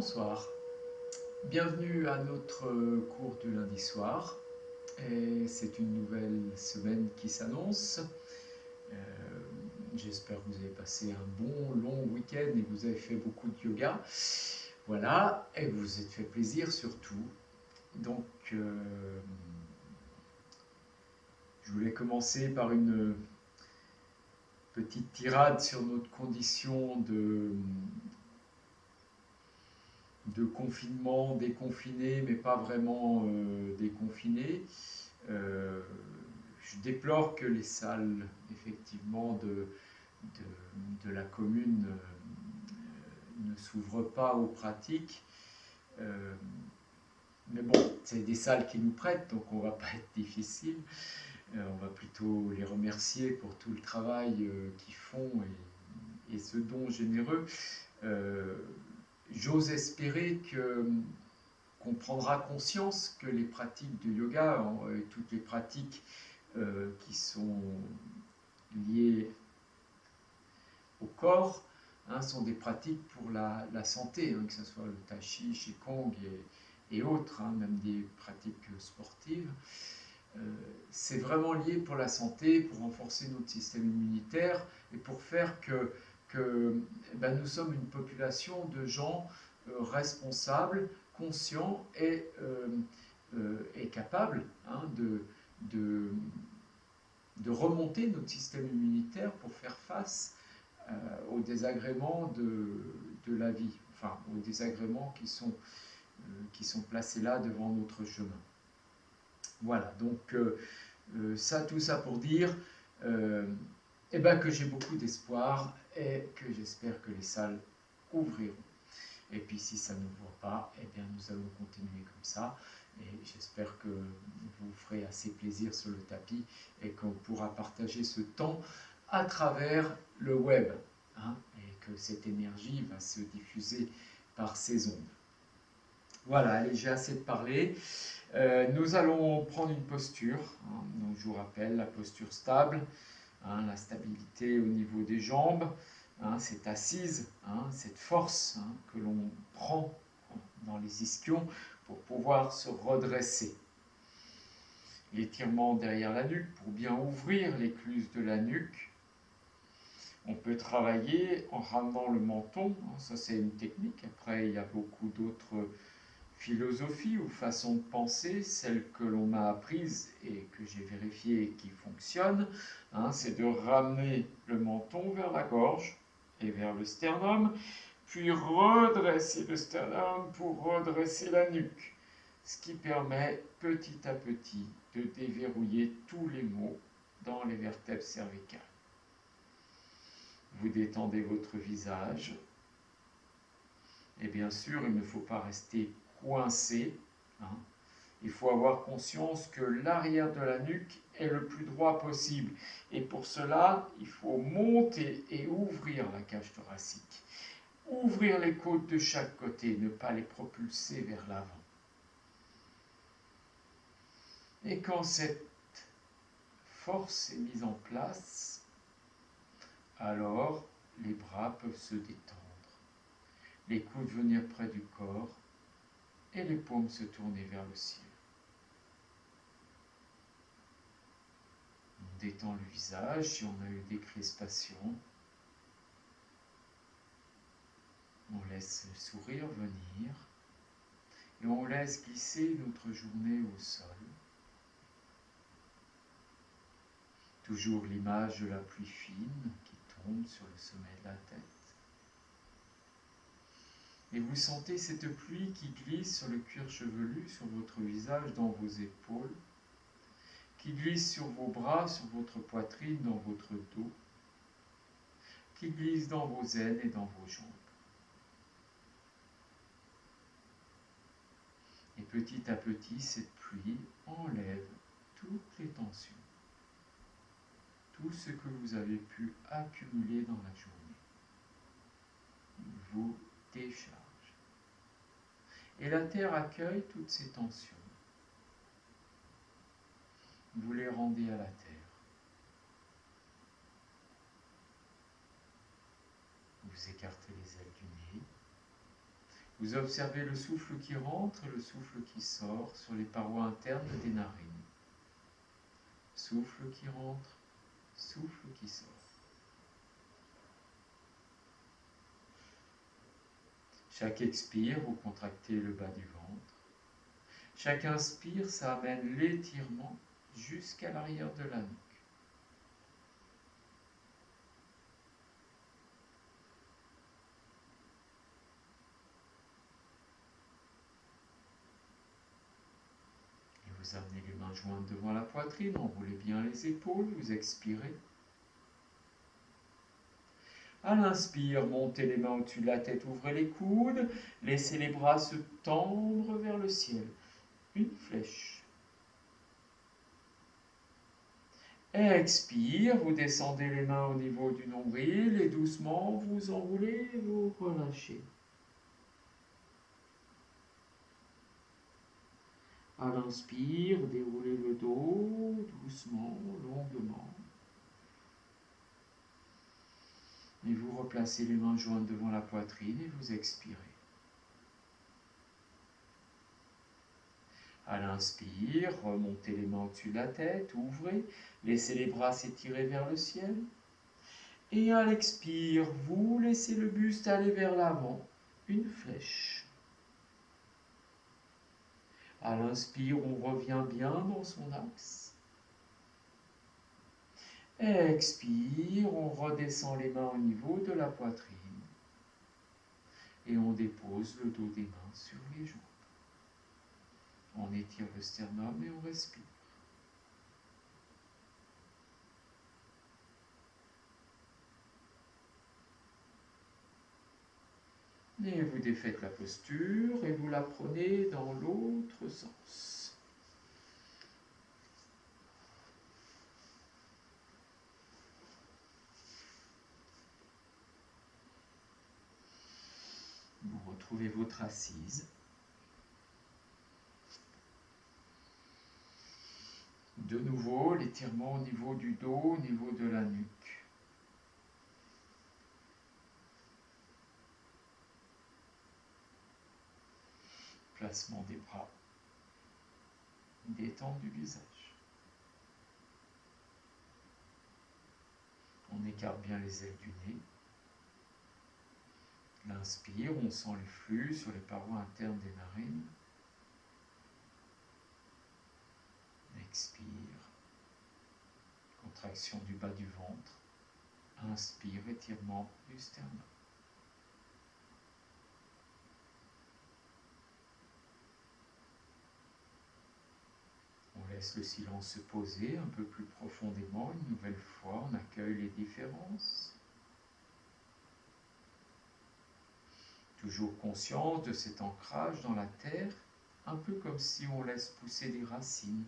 Bonsoir, bienvenue à notre cours du lundi soir. Et c'est une nouvelle semaine qui s'annonce. Euh, J'espère que vous avez passé un bon long week-end et que vous avez fait beaucoup de yoga. Voilà, et que vous vous êtes fait plaisir surtout. Donc, je voulais commencer par une petite tirade sur notre condition de confinement, déconfiné, mais pas vraiment déconfiné. Euh, je déplore que les salles, effectivement, de la commune ne s'ouvrent pas aux pratiques. Euh, mais bon, c'est des salles qui nous prêtent, donc on ne va pas être difficile. On va plutôt les remercier pour tout le travail qu'ils font et ce don généreux. Euh, J'ose espérer qu'on prendra conscience que les pratiques de yoga, toutes les pratiques qui sont liées au corps, sont des pratiques pour la santé, que ce soit le tai chi, qigong et autres, même des pratiques sportives. C'est vraiment lié pour la santé, pour renforcer notre système immunitaire et pour faire que nous sommes une population de gens responsables, conscients et capables de, de remonter notre système immunitaire pour faire face aux désagréments de la vie, enfin aux désagréments qui sont placés là devant notre chemin. Voilà, donc tout ça pour dire que j'ai beaucoup d'espoir et que j'espère que les salles ouvriront. Et puis si ça n'ouvre pas, nous allons continuer comme ça. Et j'espère que vous ferez assez plaisir sur le tapis et qu'on pourra partager ce temps à travers le web. Et que cette énergie va se diffuser par ces ondes. Voilà, allez, j'ai assez de parler. Nous allons prendre une posture. Donc je vous rappelle la posture stable, la stabilité au niveau des jambes, cette assise, cette force que l'on prend dans les ischions pour pouvoir se redresser. L'étirement derrière la nuque pour bien ouvrir l'écluse de la nuque. On peut travailler en ramenant le menton, ça c'est une technique. Après, il y a beaucoup d'autres philosophies ou façons de penser, celles que l'on m'a apprises et que j'ai vérifiées et qui fonctionnent, c'est de ramener le menton vers la gorge et vers le sternum, puis redresser le sternum pour redresser la nuque, ce qui permet petit à petit de déverrouiller tous les maux dans les vertèbres cervicales. Vous détendez votre visage. Et bien sûr, il ne faut pas rester coincé. Il faut avoir conscience que l'arrière de la nuque est le plus droit possible. Et pour cela, il faut monter et ouvrir la cage thoracique. Ouvrir les côtes de chaque côté, ne pas les propulser vers l'avant. Et quand cette force est mise en place, alors les bras peuvent se détendre. Les coudes venir près du corps et les paumes se tourner vers le ciel. On détend le visage si on a eu des crispations. On laisse le sourire venir et on laisse glisser notre journée au sol. Toujours l'image de la pluie fine qui tombe sur le sommet de la tête. Et vous sentez cette pluie qui glisse sur le cuir chevelu, sur votre visage, dans vos épaules, qui glisse sur vos bras, sur votre poitrine, dans votre dos, qui glisse dans vos aines et dans vos jambes. Et petit à petit, cette pluie enlève toutes les tensions, tout ce que vous avez pu accumuler dans la journée. Vous décharge. Et la terre accueille toutes ces tensions. Vous les rendez à la terre. Vous écartez les ailes du nez. Vous observez le souffle qui rentre et le souffle qui sort sur les parois internes des narines. Souffle qui rentre, souffle qui sort. Chaque expire, vous contractez le bas du ventre. Chaque inspire, ça amène l'étirement jusqu'à l'arrière de la nuque. Et vous amenez les mains jointes devant la poitrine, enroulez bien les épaules, vous expirez. À l'inspire, montez les mains au-dessus de la tête, ouvrez les coudes, laissez les bras se tendre vers le ciel. Une flèche. Expire, vous descendez les mains au niveau du nombril et doucement vous enroulez et vous relâchez. À l'inspire, déroulez le dos doucement, longuement. Et vous replacez les mains jointes devant la poitrine et vous expirez. À l'inspire, remontez les mains au-dessus de la tête, ouvrez, laissez les bras s'étirer vers le ciel. Et à l'expire, vous laissez le buste aller vers l'avant, une flèche. À l'inspire, on revient bien dans son axe. Expire, on redescend les mains au niveau de la poitrine. Et on dépose le dos des mains sur les jambes. On étire le sternum et on respire. Et vous défaites la posture et vous la prenez dans l'autre sens. Vous retrouvez votre assise. De nouveau, l'étirement au niveau du dos, au niveau de la nuque. Placement des bras. Détente du visage. On écarte bien les ailes du nez. L'inspire, on sent le flux sur les parois internes des narines. Expire. Contraction du bas du ventre. Inspire, étirement du sternum. On laisse le silence se poser un peu plus profondément. Une nouvelle fois, on accueille les différences. Toujours conscience de cet ancrage dans la terre, un peu comme si on laisse pousser des racines.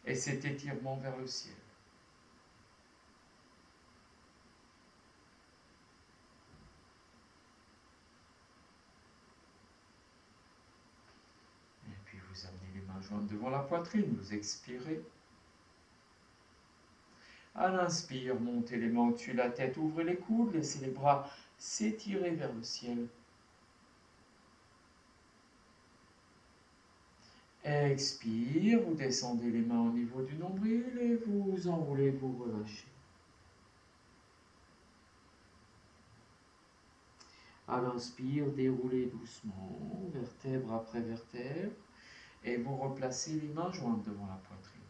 Et cet étirement vers le ciel. Et puis vous amenez les mains jointes devant la poitrine, vous expirez. À l'inspire, montez les mains au-dessus de la tête, ouvrez les coudes, laissez les bras s'étirer vers le ciel. Expire, vous descendez les mains au niveau du nombril et vous enroulez, vous relâchez. À l'inspire, déroulez doucement, vertèbre après vertèbre, et vous replacez les mains jointes devant la poitrine.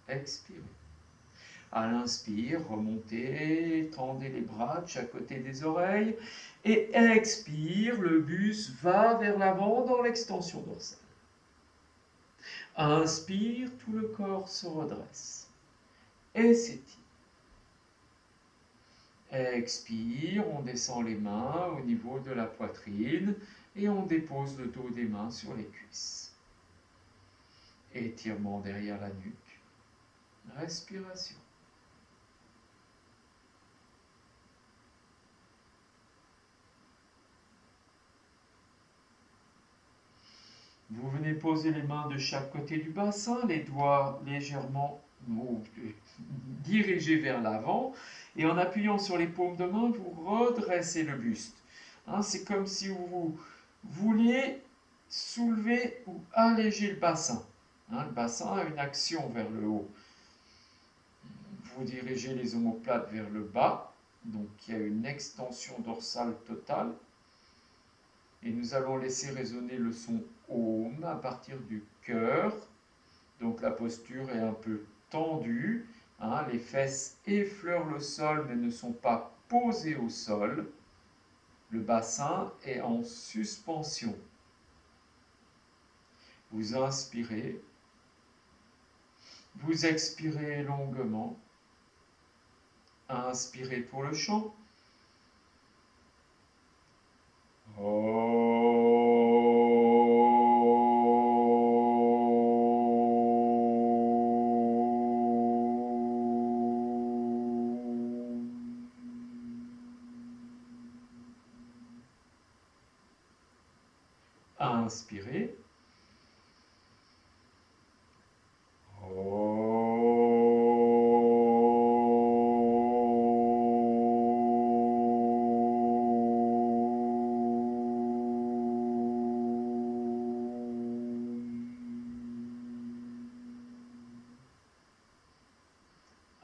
Expirez. À l'inspire, remontez, tendez les bras de chaque côté des oreilles, et expire, le buste va vers l'avant dans l'extension dorsale. Inspire, tout le corps se redresse et s'étire. Expire, on descend les mains au niveau de la poitrine et on dépose le dos des mains sur les cuisses. Étirement derrière la nuque. Respiration. Vous venez poser les mains de chaque côté du bassin, les doigts légèrement dirigés vers l'avant, et en appuyant sur les paumes de main, vous redressez le buste. Hein, c'est comme si vous vouliez soulever ou alléger le bassin. Hein, le bassin a une action vers le haut. Vous dirigez les omoplates vers le bas, donc il y a une extension dorsale totale. Et nous allons laisser résonner le son Om à partir du cœur. Donc la posture est un peu tendue. Hein, les fesses effleurent le sol mais ne sont pas posées au sol. Le bassin est en suspension. Vous inspirez. Vous expirez longuement. Inspirez pour le chant. Inspirez.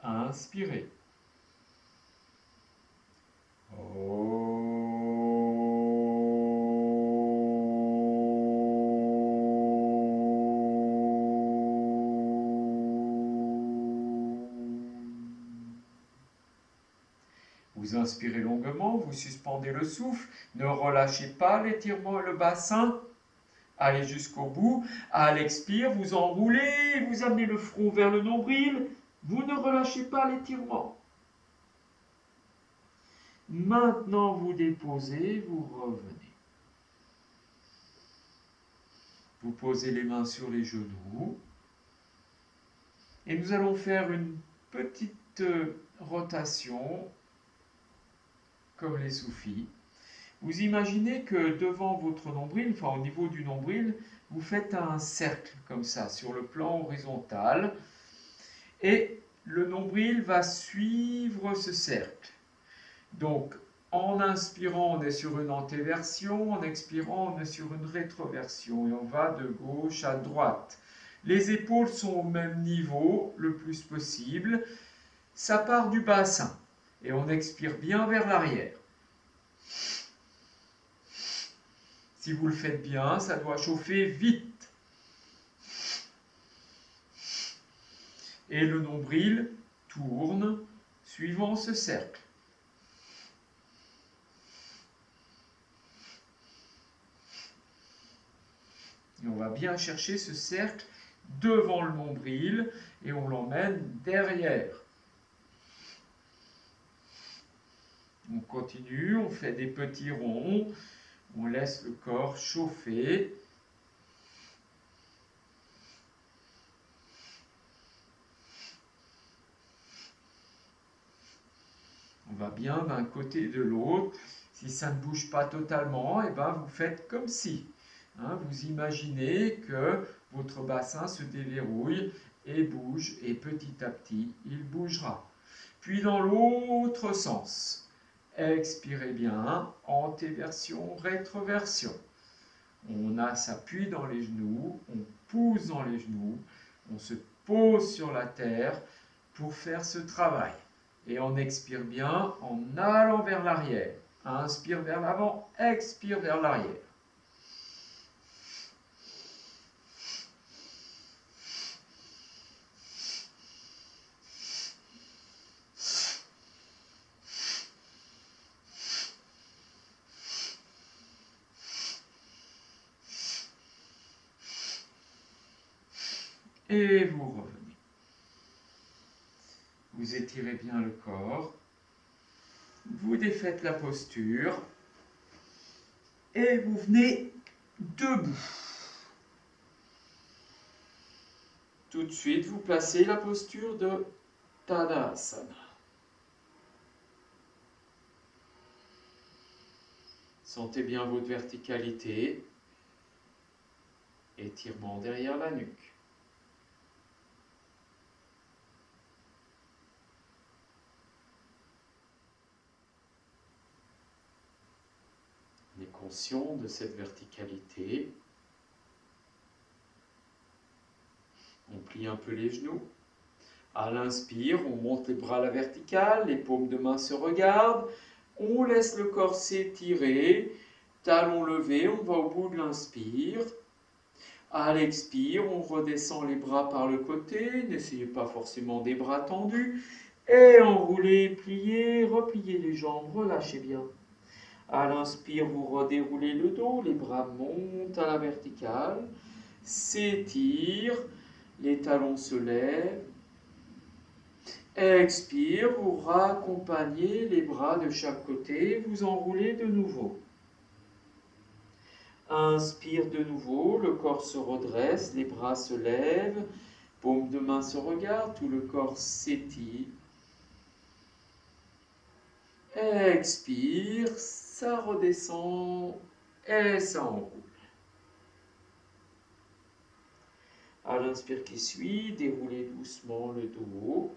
Inspirez. Vous inspirez longuement, vous suspendez le souffle, ne relâchez pas l'étirement et le bassin. Allez jusqu'au bout. À l'expire, vous enroulez, vous amenez le front vers le nombril. Vous ne relâchez pas l'étirement. Maintenant, vous déposez, vous revenez. Vous posez les mains sur les genoux. Et nous allons faire une petite rotation, comme les soufis. Vous imaginez que devant votre nombril, enfin au niveau du nombril, vous faites un cercle comme ça, sur le plan horizontal. Et le nombril va suivre ce cercle. Donc, en inspirant, on est sur une antéversion, en expirant, on est sur une rétroversion, et on va de gauche à droite. Les épaules sont au même niveau, le plus possible. Ça part du bassin, et on expire bien vers l'arrière. Si vous le faites bien, ça doit chauffer vite. Et le nombril tourne suivant ce cercle. Et on va bien chercher ce cercle devant le nombril et on l'emmène derrière. On continue, on fait des petits ronds, on laisse le corps chauffer. On va bien d'un côté et de l'autre. Si ça ne bouge pas totalement, et ben vous faites comme si. Hein, vous imaginez que votre bassin se déverrouille et bouge, et petit à petit, il bougera. Puis dans l'autre sens. Expirez bien, antéversion, rétroversion. On s'appuie dans les genoux, on pousse dans les genoux, on se pose sur la terre pour faire ce travail. Et on expire bien en allant vers l'arrière. Inspire vers l'avant, expire vers l'arrière. Et vous revenez. Vous étirez bien le corps. Vous défaites la posture. Et vous venez debout. Tout de suite, vous placez la posture de Tadasana. Sentez bien votre verticalité. Étirement derrière la nuque. conscient de cette verticalité. On plie un peu les genoux. À l'inspire, on monte les bras à la verticale, les paumes de main se regardent. On laisse le corps s'étirer, talons levés, on va au bout de l'inspire. À l'expire, on redescend les bras par le côté, n'essayez pas forcément des bras tendus. Et enroulez, pliez, repliez les jambes, relâchez bien. À l'inspire, vous redéroulez le dos, les bras montent à la verticale, s'étirent, les talons se lèvent. Expire, vous raccompagnez les bras de chaque côté, vous enroulez de nouveau. Inspire de nouveau, le corps se redresse, les bras se lèvent, paumes de main se regardent, tout le corps s'étire. Expire, ça redescend et ça enroule. À l'inspire qui suit, déroulez doucement le dos.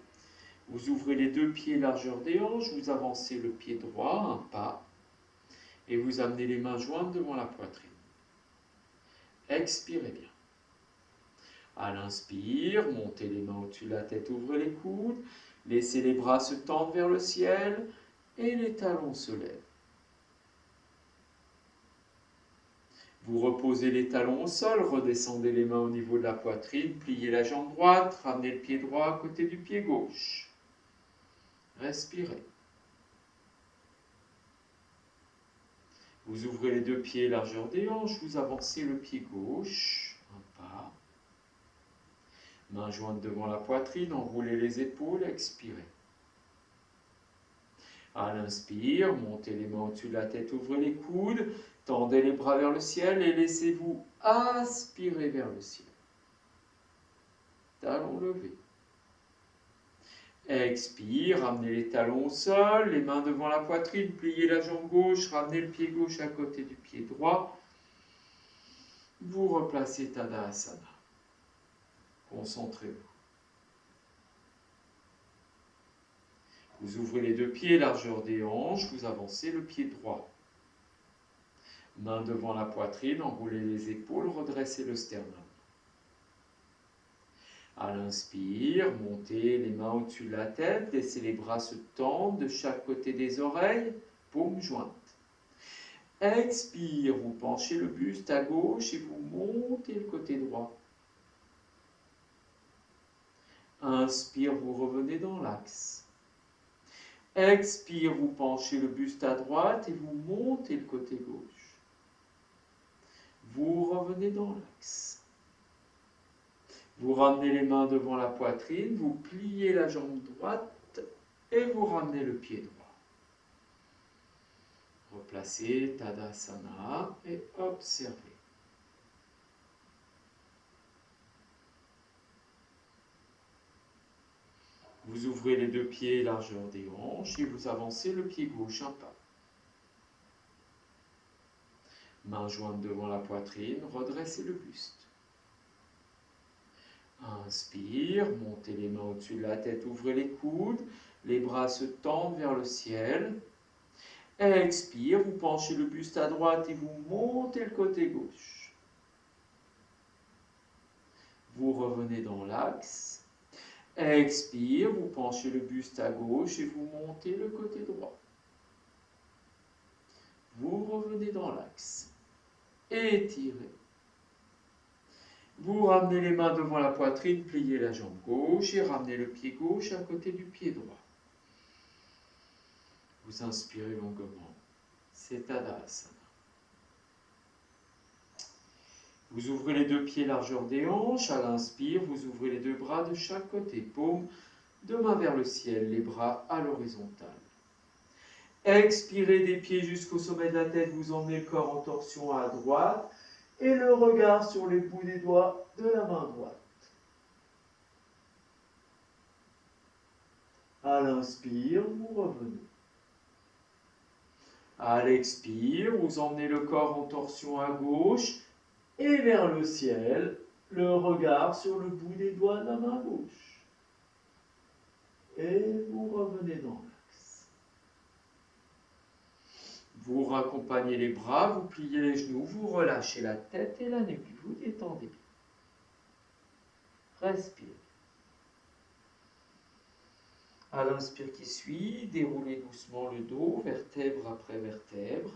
Vous ouvrez les deux pieds largeur des hanches, vous avancez le pied droit, un pas, et vous amenez les mains jointes devant la poitrine. Expirez bien. À l'inspire, montez les mains au-dessus de la tête, ouvrez les coudes, laissez les bras se tendre vers le ciel et les talons se lèvent. Vous reposez les talons au sol, redescendez les mains au niveau de la poitrine, pliez la jambe droite, ramenez le pied droit à côté du pied gauche. Respirez. Vous ouvrez les deux pieds largeur des hanches, vous avancez le pied gauche, un pas. Mains jointes devant la poitrine, enroulez les épaules, expirez. À l'inspire, montez les mains au-dessus de la tête, ouvrez les coudes, tendez les bras vers le ciel et laissez-vous aspirer vers le ciel. Talons levés. Expire, ramenez les talons au sol, les mains devant la poitrine, pliez la jambe gauche, ramenez le pied gauche à côté du pied droit. Vous replacez Tadasana. Concentrez-vous. Vous ouvrez les deux pieds, largeur des hanches, vous avancez le pied droit. Main devant la poitrine, enroulez les épaules, redressez le sternum. À l'inspire, montez les mains au-dessus de la tête, laissez les bras se tendre de chaque côté des oreilles, paumes jointes. Expire, vous penchez le buste à gauche et vous montez le côté droit. Inspire, vous revenez dans l'axe. Expire, vous penchez le buste à droite et vous montez le côté gauche. Vous revenez dans l'axe. Vous ramenez les mains devant la poitrine, vous pliez la jambe droite et vous ramenez le pied droit. Replacez Tadasana et observez. Vous ouvrez les deux pieds largeur des hanches et vous avancez le pied gauche un pas. Mains jointes devant la poitrine, redressez le buste. Inspire, montez les mains au-dessus de la tête, ouvrez les coudes, les bras se tendent vers le ciel. Expire, vous penchez le buste à droite et vous montez le côté gauche. Vous revenez dans l'axe. Expire, vous penchez le buste à gauche et vous montez le côté droit. Vous revenez dans l'axe. Étirez. Vous ramenez les mains devant la poitrine, pliez la jambe gauche et ramenez le pied gauche à côté du pied droit. Vous inspirez longuement. C'est Tadasana. Vous ouvrez les deux pieds largeur des hanches. À l'inspire, vous ouvrez les deux bras de chaque côté. Paumes de main vers le ciel, les bras à l'horizontale. Expirez des pieds jusqu'au sommet de la tête. Vous emmenez le corps en torsion à droite et le regard sur les bouts des doigts de la main droite. À l'inspire, vous revenez. À l'expire, vous emmenez le corps en torsion à gauche et vers le ciel, le regard sur le bout des doigts de la main gauche. Et vous revenez dans l'axe. Vous Pour accompagner les bras, vous pliez les genoux, vous relâchez la tête et la nuque, vous détendez. Respire. À l'inspire qui suit, déroulez doucement le dos, vertèbre après vertèbre.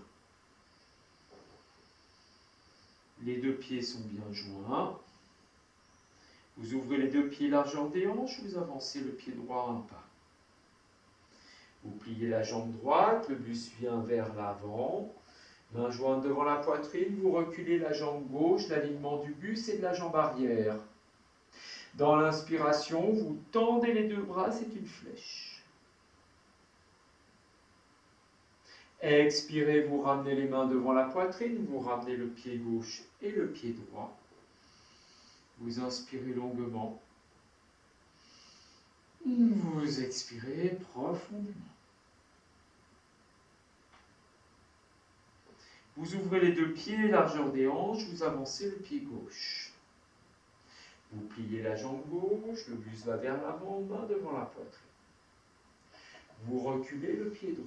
Les deux pieds sont bien joints. Vous ouvrez les deux pieds largeur des hanches, vous avancez le pied droit un pas. Vous pliez la jambe droite, le buste vient vers l'avant. Main jointe devant la poitrine, vous reculez la jambe gauche, l'alignement du buste et de la jambe arrière. Dans l'inspiration, vous tendez les deux bras, c'est une flèche. Expirez, vous ramenez les mains devant la poitrine, vous ramenez le pied gauche et le pied droit. Vous inspirez longuement. Vous expirez profondément. Vous ouvrez les deux pieds, largeur des hanches, vous avancez le pied gauche. Vous pliez la jambe gauche, le buste va vers l'avant, main devant la poitrine. Vous reculez le pied droit.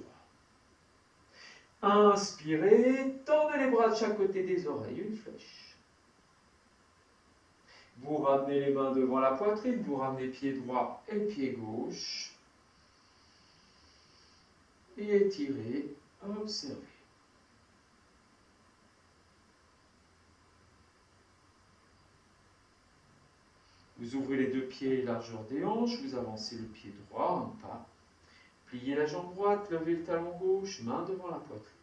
Inspirez, tendez les bras de chaque côté des oreilles, une flèche. Vous ramenez les mains devant la poitrine, vous ramenez pied droit et pied gauche. Et étirez, observez. Vous ouvrez les deux pieds, largeur des hanches, vous avancez le pied droit, un pas. Pliez la jambe droite, levez le talon gauche, main devant la poitrine.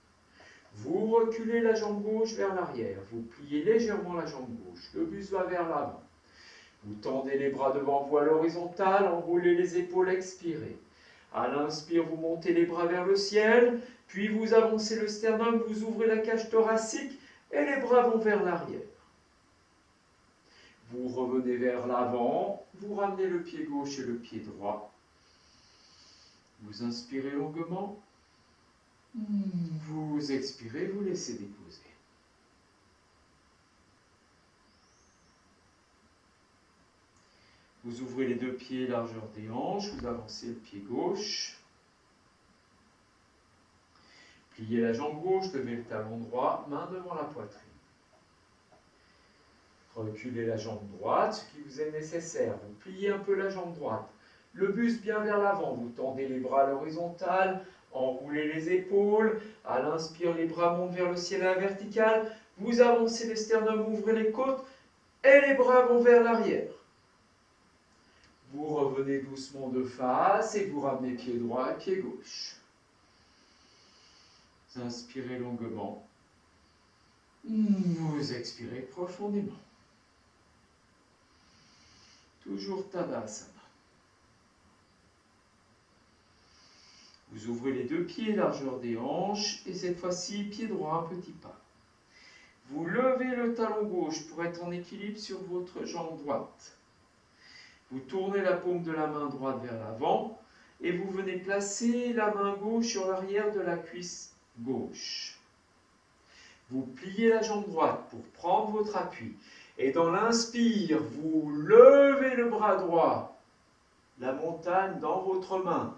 Vous reculez la jambe gauche vers l'arrière, vous pliez légèrement la jambe gauche, le buste va vers l'avant. Vous tendez les bras devant vous à l'horizontale, enroulez les épaules, expirez. À l'inspire, vous montez les bras vers le ciel, puis vous avancez le sternum, vous ouvrez la cage thoracique et les bras vont vers l'arrière. Vous revenez vers l'avant, vous ramenez le pied gauche et le pied droit. Vous inspirez longuement. Vous expirez, vous laissez déposer. Vous ouvrez les deux pieds, largeur des hanches, vous avancez le pied gauche. Pliez la jambe gauche, levez le talon droit, main devant la poitrine. Reculez la jambe droite, ce qui vous est nécessaire. Vous pliez un peu la jambe droite. Le buste bien vers l'avant. Vous tendez les bras à l'horizontale, enroulez les épaules. À l'inspire, les bras montent vers le ciel à la verticale. Vous avancez les sternums, ouvrez les côtes et les bras vont vers l'arrière. Vous revenez doucement de face et vous ramenez pied droit et pied gauche. Vous inspirez longuement. Vous expirez profondément. Toujours Tadasana. Vous ouvrez les deux pieds, largeur des hanches, et cette fois-ci, pied droit, un petit pas. Vous levez le talon gauche pour être en équilibre sur votre jambe droite. Vous tournez la paume de la main droite vers l'avant, et vous venez placer la main gauche sur l'arrière de la cuisse gauche. Vous pliez la jambe droite pour prendre votre appui. Et dans l'inspire, vous levez le bras droit, la montagne dans votre main.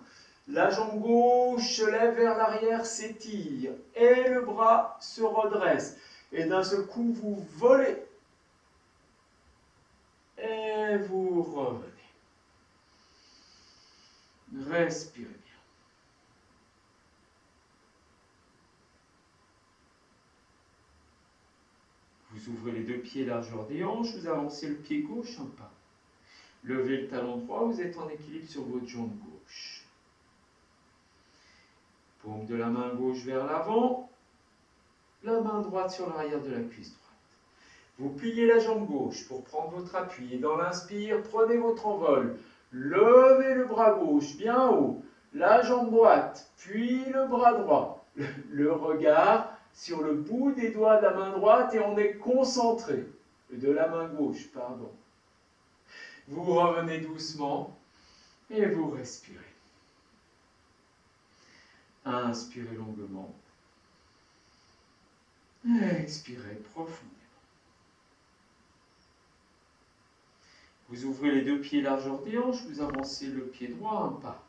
La jambe gauche se lève vers l'arrière, s'étire, et le bras se redresse. Et d'un seul coup, vous volez. Et vous revenez. Respirez bien. Vous ouvrez les deux pieds, largeur des hanches, vous avancez le pied gauche un pas. Levez le talon droit, vous êtes en équilibre sur votre jambe gauche. Paume de la main gauche vers l'avant, la main droite sur l'arrière de la cuisse droite. Vous pliez la jambe gauche pour prendre votre appui. Et dans l'inspire, prenez votre envol. Levez le bras gauche bien haut, la jambe droite, puis le bras droit. Le regard sur le bout des doigts de la main droite et on est concentré. De la main gauche, pardon. Vous revenez doucement et vous respirez. Inspirez longuement. Expirez profondément. Vous ouvrez les deux pieds largeur des hanches, vous avancez le pied droit un pas.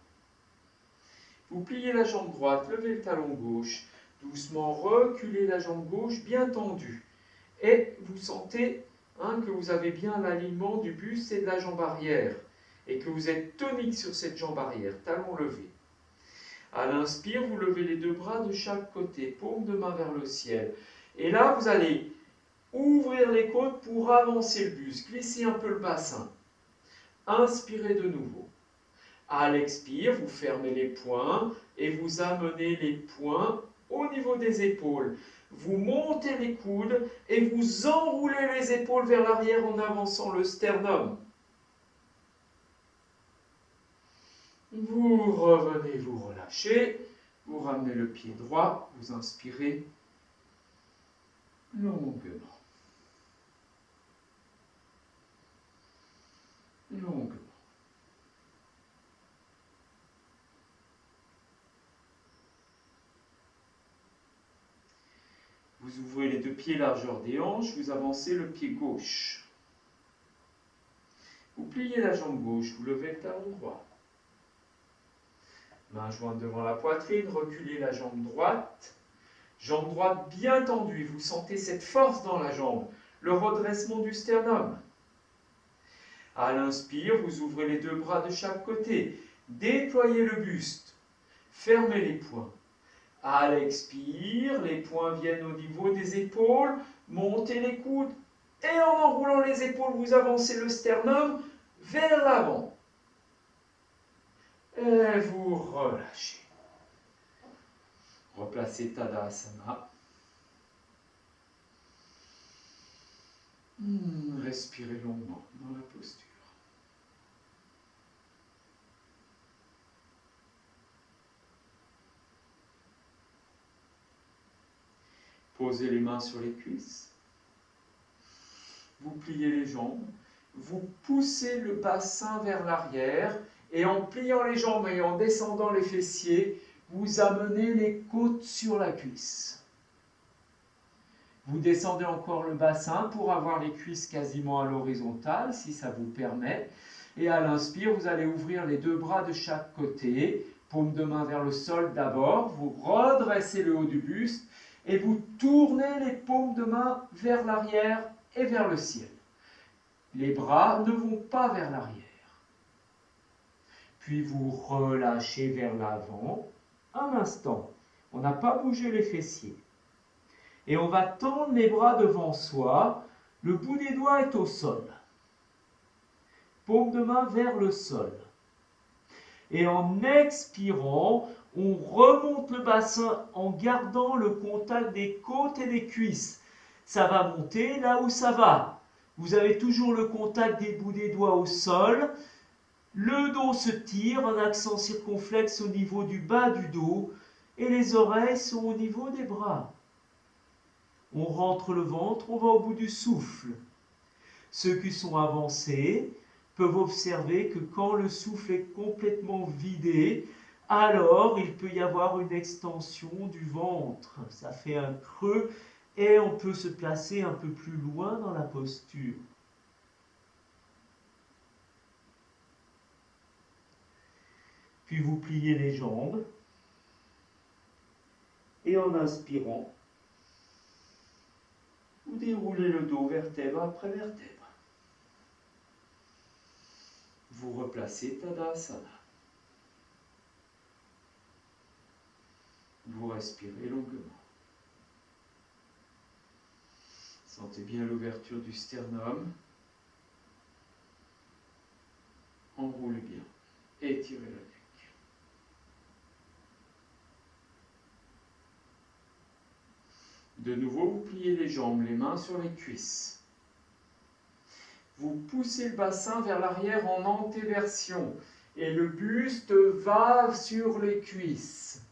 Vous pliez la jambe droite, levez le talon gauche, Doucement, reculez la jambe gauche bien tendue. Et vous sentez que vous avez bien l'alignement du buste et de la jambe arrière. Et que vous êtes tonique sur cette jambe arrière, talon levé. À l'inspire, vous levez les deux bras de chaque côté, paume de main vers le ciel. Et là, vous allez ouvrir les côtes pour avancer le buste, glisser un peu le bassin. Inspirez de nouveau. À l'expire, vous fermez les poings et vous amenez les poings au niveau des épaules. Vous montez les coudes et vous enroulez les épaules vers l'arrière en avançant le sternum. Vous revenez, vous relâchez, vous ramenez le pied droit, vous inspirez longuement. Longuement. Vous ouvrez les deux pieds largeur des hanches, vous avancez le pied gauche. Vous pliez la jambe gauche, vous levez le talon droit. Main jointe devant la poitrine, reculez la jambe droite. Jambe droite bien tendue, vous sentez cette force dans la jambe, le redressement du sternum. À l'inspire, vous ouvrez les deux bras de chaque côté, déployez le buste, fermez les poings. À l'expire, les poings viennent au niveau des épaules, montez les coudes et en enroulant les épaules, vous avancez le sternum vers l'avant. Et vous relâchez. Replacez Tadasana. Respirez longuement dans la posture. Posez les mains sur les cuisses. Vous pliez les jambes. Vous poussez le bassin vers l'arrière. Et en pliant les jambes et en descendant les fessiers, vous amenez les côtes sur la cuisse. Vous descendez encore le bassin pour avoir les cuisses quasiment à l'horizontale, si ça vous permet. Et à l'inspire, vous allez ouvrir les deux bras de chaque côté, paume de main vers le sol d'abord. Vous redressez le haut du buste et vous tournez les paumes de main vers l'arrière et vers le ciel. Les bras ne vont pas vers l'arrière. Puis vous relâchez vers l'avant. Un instant, on n'a pas bougé les fessiers. Et on va tendre les bras devant soi. Le bout des doigts est au sol. Paume de main vers le sol. Et en expirant, on remonte le bassin en gardant le contact des côtes et des cuisses. Ça va monter là où ça va. Vous avez toujours le contact des bouts des doigts au sol. Le dos se tire, un accent circonflexe au niveau du bas du dos et les oreilles sont au niveau des bras. On rentre le ventre, on va au bout du souffle. Ceux qui sont avancés peuvent observer que quand le souffle est complètement vidé, alors il peut y avoir une extension du ventre. Ça fait un creux et on peut se placer un peu plus loin dans la posture. Puis vous pliez les jambes et en inspirant, vous déroulez le dos vertèbre après vertèbre. Vous replacez Tadasana. Vous respirez longuement. Sentez bien l'ouverture du sternum. Enroulez bien. Étirez la nuque. De nouveau, vous pliez les jambes, les mains sur les cuisses. Vous poussez le bassin vers l'arrière en antéversion et le buste va sur les cuisses.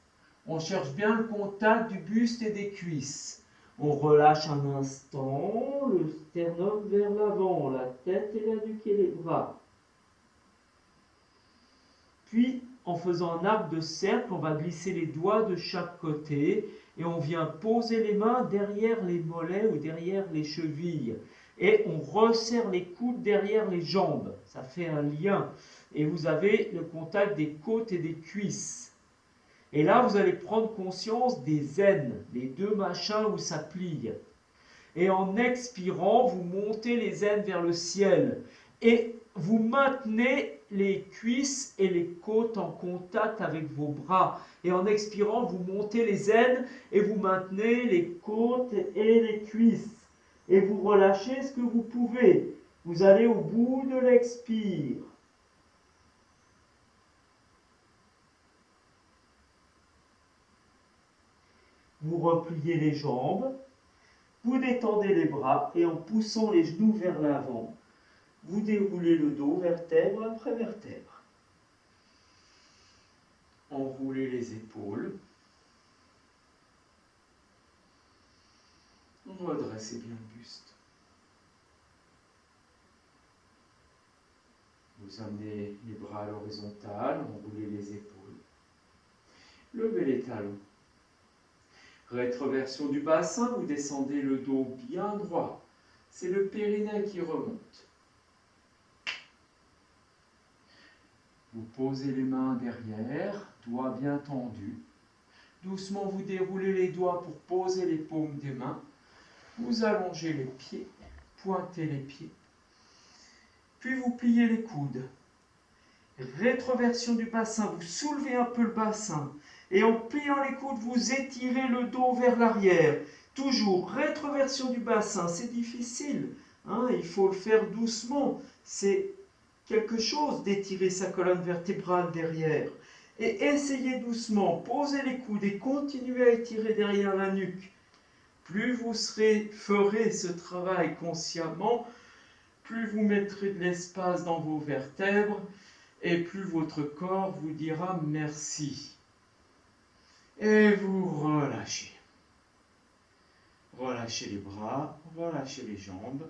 On cherche bien le contact du buste et des cuisses. On relâche un instant, le sternum vers l'avant, la tête et la nuque et les bras. Puis, en faisant un arc de cercle, on va glisser les doigts de chaque côté et on vient poser les mains derrière les mollets ou derrière les chevilles. Et on resserre les coudes derrière les jambes. Ça fait un lien. Et vous avez le contact des côtes et des cuisses. Et là, vous allez prendre conscience des aines, les deux machins où ça plie. Et en expirant, vous montez les aines vers le ciel. Et vous maintenez les cuisses et les côtes en contact avec vos bras. Et en expirant, vous montez les aines et vous maintenez les côtes et les cuisses. Et vous relâchez ce que vous pouvez. Vous allez au bout de l'expire. Vous repliez les jambes. Vous détendez les bras et en poussant les genoux vers l'avant, vous déroulez le dos vertèbre après vertèbre. Enroulez les épaules. Redressez bien le buste. Vous amenez les bras à l'horizontale, enroulez les épaules. Levez les talons. Rétroversion du bassin, vous descendez le dos bien droit. C'est le périnée qui remonte. Vous posez les mains derrière, doigts bien tendus. Doucement, vous déroulez les doigts pour poser les paumes des mains. Vous allongez les pieds, pointez les pieds. Puis vous pliez les coudes. Rétroversion du bassin, vous soulevez un peu le bassin. Et en pliant les coudes, vous étirez le dos vers l'arrière. Toujours rétroversion du bassin, c'est difficile. Il faut le faire doucement. C'est quelque chose d'étirer sa colonne vertébrale derrière. Et essayez doucement, posez les coudes et continuez à étirer derrière la nuque. Plus vous ferez ce travail consciemment, plus vous mettrez de l'espace dans vos vertèbres et plus votre corps vous dira merci. Et vous relâchez. Relâchez les bras, relâchez les jambes.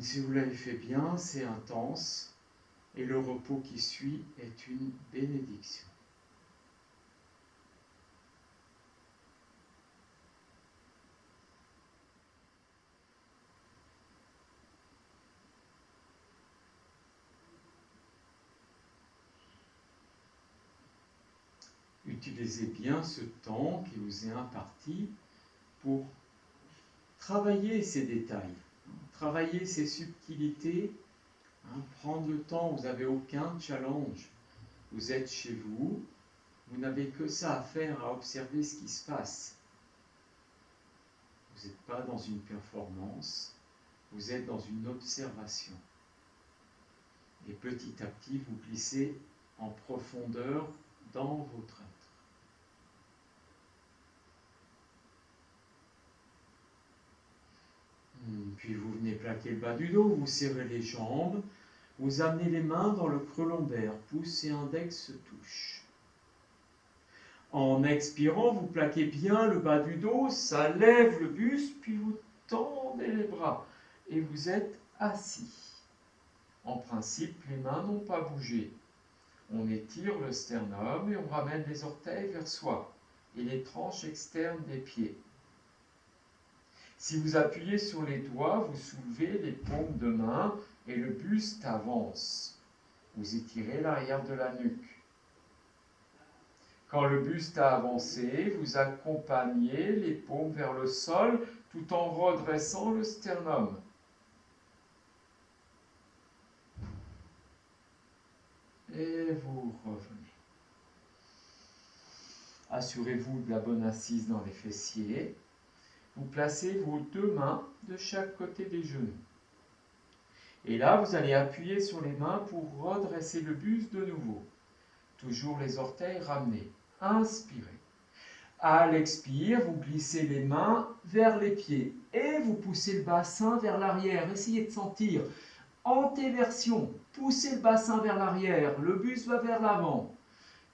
Si vous l'avez fait bien, c'est intense. Et le repos qui suit est une bénédiction. Utilisez bien ce temps qui vous est imparti pour travailler ces détails, travailler ces subtilités, prendre le temps. Vous n'avez aucun challenge. Vous êtes chez vous, vous n'avez que ça à faire, à observer ce qui se passe. Vous n'êtes pas dans une performance, vous êtes dans une observation. Et petit à petit, vous glissez en profondeur dans votre être. Puis vous venez plaquer le bas du dos, vous serrez les jambes, vous amenez les mains dans le creux lombaire, pouce et index se touchent. En expirant, vous plaquez bien le bas du dos, ça lève le buste, puis vous tendez les bras et vous êtes assis. En principe, les mains n'ont pas bougé. On étire le sternum et on ramène les orteils vers soi et les tranches externes des pieds. Si vous appuyez sur les doigts, vous soulevez les paumes de main et le buste avance. Vous étirez l'arrière de la nuque. Quand le buste a avancé, vous accompagnez les paumes vers le sol tout en redressant le sternum. Et vous revenez. Assurez-vous de la bonne assise dans les fessiers. Vous placez vos deux mains de chaque côté des genoux. Et là, vous allez appuyer sur les mains pour redresser le buste de nouveau. Toujours les orteils ramenés. Inspirez. À l'expire, vous glissez les mains vers les pieds et vous poussez le bassin vers l'arrière. Essayez de sentir. Antéversion. Poussez le bassin vers l'arrière. Le buste va vers l'avant.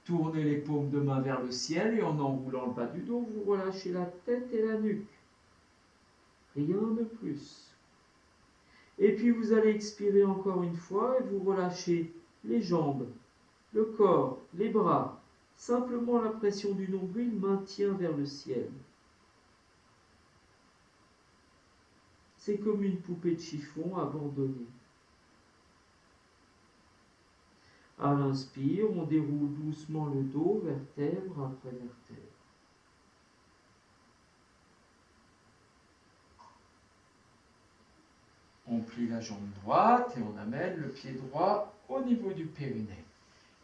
Tournez les paumes de main vers le ciel et en enroulant le bas du dos, vous relâchez la tête et la nuque. Rien de plus. Et puis vous allez expirer encore une fois et vous relâchez les jambes, le corps, les bras. Simplement la pression du nombril maintient vers le ciel. C'est comme une poupée de chiffon abandonnée. À l'inspire, on déroule doucement le dos, vertèbre après vertèbre. On plie la jambe droite et on amène le pied droit au niveau du périnée.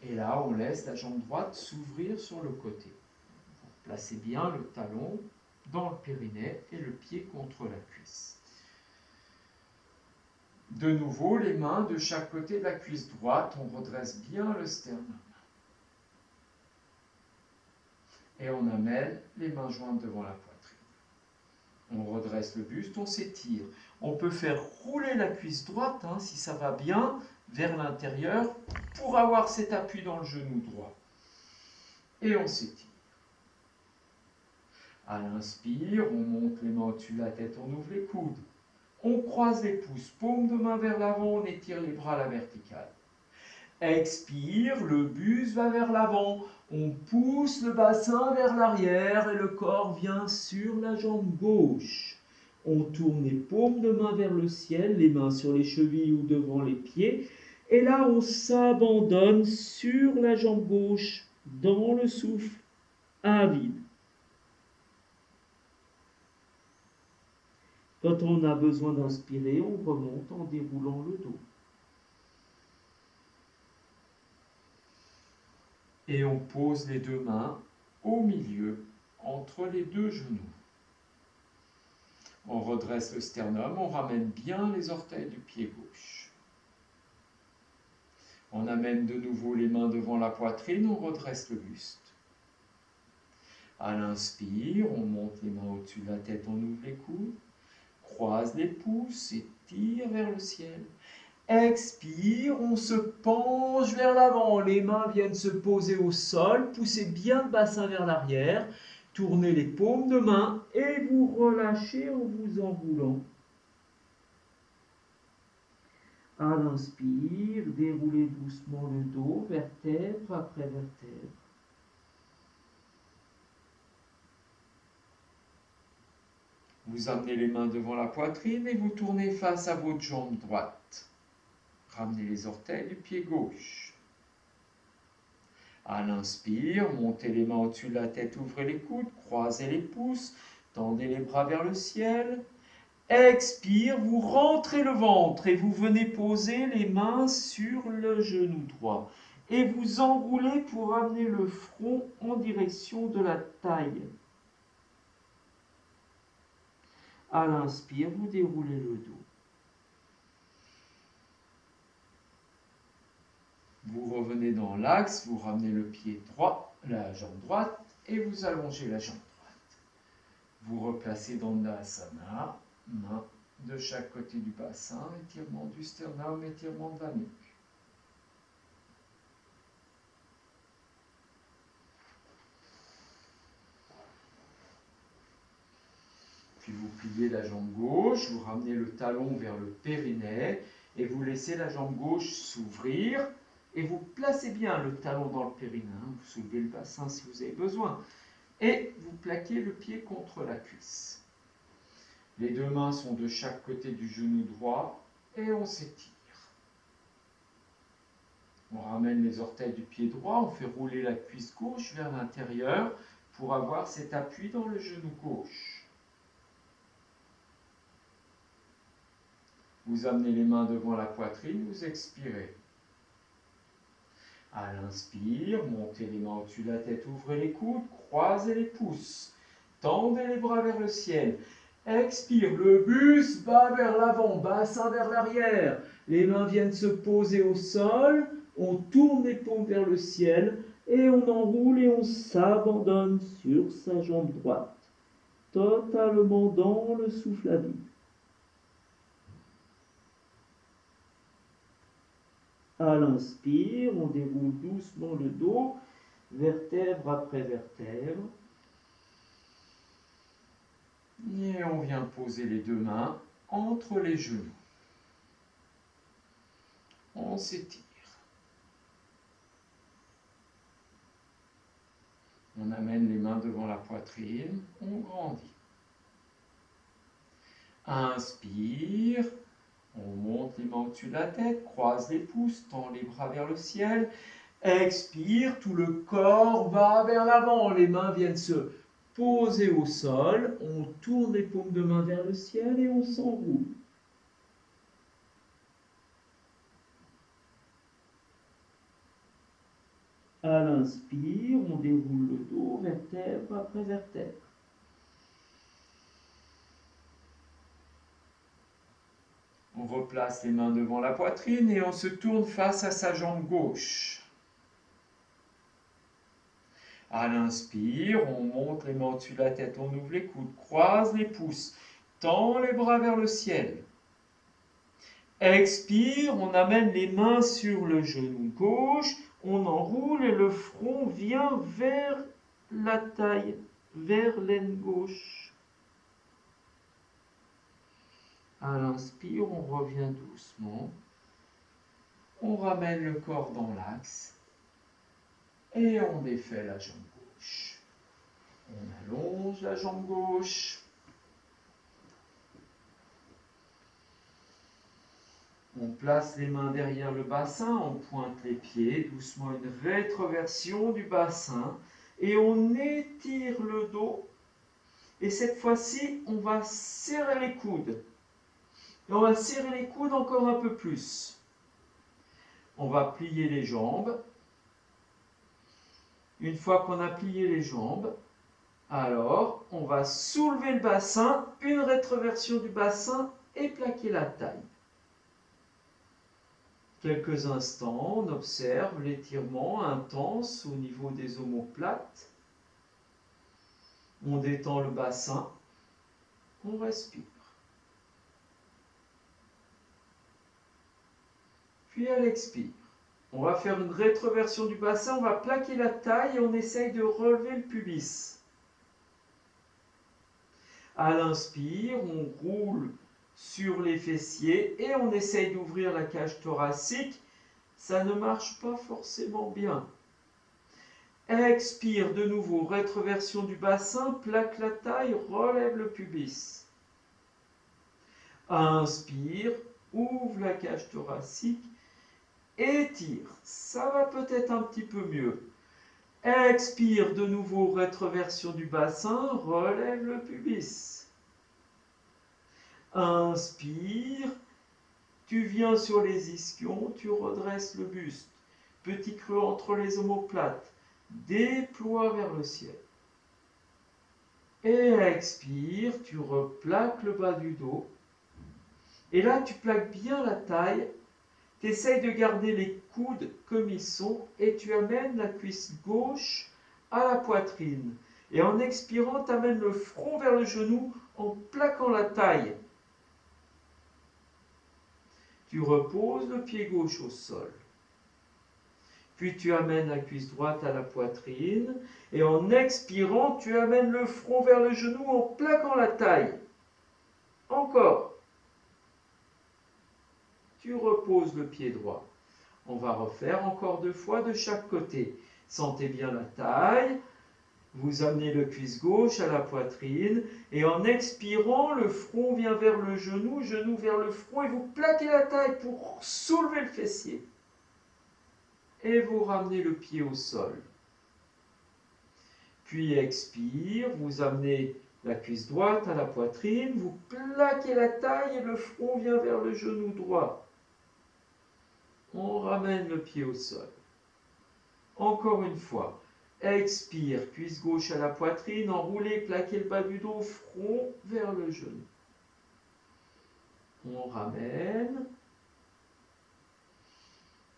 Et là, on laisse la jambe droite s'ouvrir sur le côté. Vous placez bien le talon dans le périnée et le pied contre la cuisse. De nouveau, les mains de chaque côté de la cuisse droite, on redresse bien le sternum. Et on amène les mains jointes devant la poitrine. On redresse le buste, on s'étire. On peut faire rouler la cuisse droite, si ça va bien, vers l'intérieur, pour avoir cet appui dans le genou droit. Et on s'étire. À l'inspire, on monte les mains au-dessus de la tête, on ouvre les coudes. On croise les pouces, paume de main vers l'avant, on étire les bras à la verticale. Expire, le buste va vers l'avant, on pousse le bassin vers l'arrière et le corps vient sur la jambe gauche. On tourne les paumes de main vers le ciel, les mains sur les chevilles ou devant les pieds. Et là, on s'abandonne sur la jambe gauche, dans le souffle, à vide. Quand on a besoin d'inspirer, on remonte en déroulant le dos. Et on pose les deux mains au milieu, entre les deux genoux. On redresse le sternum, on ramène bien les orteils du pied gauche. On amène de nouveau les mains devant la poitrine, on redresse le buste. À l'inspire, on monte les mains au-dessus de la tête, on ouvre les coudes, croise les pouces et tire vers le ciel. Expire, on se penche vers l'avant, les mains viennent se poser au sol, poussez bien le bassin vers l'arrière, tournez les paumes de main et vous relâchez en vous enroulant. À l'inspire, déroulez doucement le dos, vertèbre après vertèbre. Vous amenez les mains devant la poitrine et vous tournez face à votre jambe droite. Ramenez les orteils du pied gauche. À l'inspire, montez les mains au-dessus de la tête, ouvrez les coudes, croisez les pouces, tendez les bras vers le ciel. Expire, vous rentrez le ventre et vous venez poser les mains sur le genou droit. Et vous enroulez pour amener le front en direction de la taille. À l'inspire, vous déroulez le dos. Vous revenez dans l'axe, vous ramenez le pied droit, la jambe droite, et vous allongez la jambe droite. Vous replacez dans Dandasana, main de chaque côté du bassin, étirement du sternum, étirement de la nuque. Puis vous pliez la jambe gauche, vous ramenez le talon vers le périnée, et vous laissez la jambe gauche s'ouvrir. Et vous placez bien le talon dans le périnée, vous soulevez le bassin si vous avez besoin, et vous plaquez le pied contre la cuisse. Les deux mains sont de chaque côté du genou droit, et on s'étire. On ramène les orteils du pied droit, on fait rouler la cuisse gauche vers l'intérieur pour avoir cet appui dans le genou gauche. Vous amenez les mains devant la poitrine, vous expirez. À l'inspire, montez les mains au-dessus de la tête, ouvrez les coudes, croisez les pouces, tendez les bras vers le ciel. Expire, le buste va vers l'avant, bassin vers l'arrière. Les mains viennent se poser au sol, on tourne les paumes vers le ciel et on enroule et on s'abandonne sur sa jambe droite, totalement dans le souffle à vide. À l'inspire, on déroule doucement le dos, vertèbre après vertèbre. Et on vient poser les deux mains entre les genoux. On s'étire. On amène les mains devant la poitrine, on grandit. Inspire, On monte les mains au-dessus de la tête, croise les pouces, tend les bras vers le ciel. Expire, tout le corps va vers l'avant. Les mains viennent se poser au sol. On tourne les paumes de main vers le ciel et on s'enroule. À l'inspire, on déroule le dos, vertèbre après vertèbre. On replace les mains devant la poitrine et on se tourne face à sa jambe gauche. À l'inspire, on monte les mains au-dessus de la tête, on ouvre les coudes, croise les pouces, tend les bras vers le ciel. Expire, on amène les mains sur le genou gauche, on enroule et le front vient vers la taille, vers l'aine gauche. À l'inspire, on revient doucement. On ramène le corps dans l'axe et on défait la jambe gauche. On allonge la jambe gauche. On place les mains derrière le bassin, on pointe les pieds, doucement une rétroversion du bassin et on étire le dos. Et cette fois-ci, on va serrer les coudes. Et on va serrer les coudes encore un peu plus. On va plier les jambes. Une fois qu'on a plié les jambes, alors on va soulever le bassin, une rétroversion du bassin et plaquer la taille. Quelques instants, on observe l'étirement intense au niveau des omoplates. On détend le bassin, on respire. Puis à l'expire, on va faire une rétroversion du bassin, on va plaquer la taille et on essaye de relever le pubis. À l'inspire, on roule sur les fessiers et on essaye d'ouvrir la cage thoracique. Ça ne marche pas forcément bien. Expire de nouveau, rétroversion du bassin, plaque la taille, relève le pubis. Inspire, ouvre la cage thoracique, étire. Ça va peut-être un petit peu mieux. Expire de nouveau, rétroversion du bassin, relève le pubis. Inspire, tu viens sur les ischions, tu redresses le buste. Petit creux entre les omoplates, déploie vers le ciel. Et expire, tu replaques le bas du dos. Et là, tu plaques bien la taille. Tu essayes de garder les coudes comme ils sont et tu amènes la cuisse gauche à la poitrine. Et en expirant, tu amènes le front vers le genou en plaquant la taille. Tu reposes le pied gauche au sol. Puis tu amènes la cuisse droite à la poitrine. Et en expirant, tu amènes le front vers le genou en plaquant la taille. Encore. Tu reposes le pied droit. On va refaire encore 2 fois de chaque côté. Sentez bien la taille. Vous amenez le cuisse gauche à la poitrine. Et en expirant, le front vient vers le genou vers le front. Et vous plaquez la taille pour soulever le fessier. Et vous ramenez le pied au sol. Puis expire, vous amenez la cuisse droite à la poitrine, vous plaquez la taille et le front vient vers le genou droit. On ramène le pied au sol. Encore une fois. Expire, cuisse gauche à la poitrine, enroulez, plaquez le bas du dos, front vers le genou. On ramène.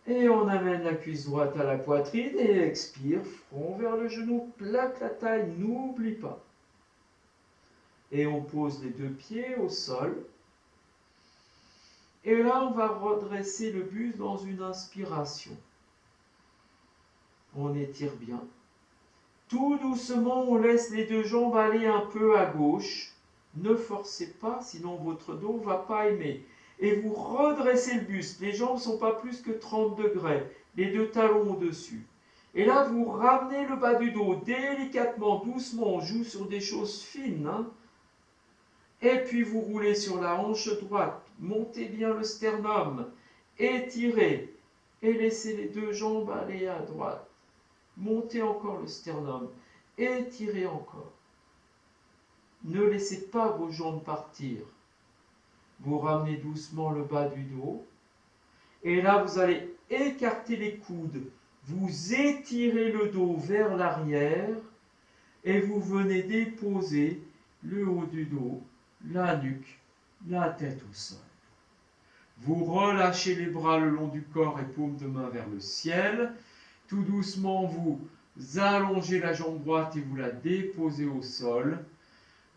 Et on amène la cuisse droite à la poitrine et expire, front vers le genou, plaque la taille, n'oublie pas. Et on pose les 2 pieds au sol. Et là, on va redresser le buste dans une inspiration. On étire bien. Tout doucement, on laisse les 2 jambes aller un peu à gauche. Ne forcez pas, sinon votre dos ne va pas aimer. Et vous redressez le buste. Les jambes ne sont pas plus que 30 degrés. Les 2 talons au-dessus. Et là, vous ramenez le bas du dos délicatement, doucement. On joue sur des choses fines. Et puis vous roulez sur la hanche droite. Montez bien le sternum. Étirez. Et laissez les deux jambes aller à droite. Montez encore le sternum. Étirez encore. Ne laissez pas vos jambes partir. Vous ramenez doucement le bas du dos. Et là, vous allez écarter les coudes. Vous étirez le dos vers l'arrière. Et vous venez déposer le haut du dos, la nuque, la tête au sol. Vous relâchez les bras le long du corps et paume de main vers le ciel. Tout doucement, vous allongez la jambe droite et vous la déposez au sol.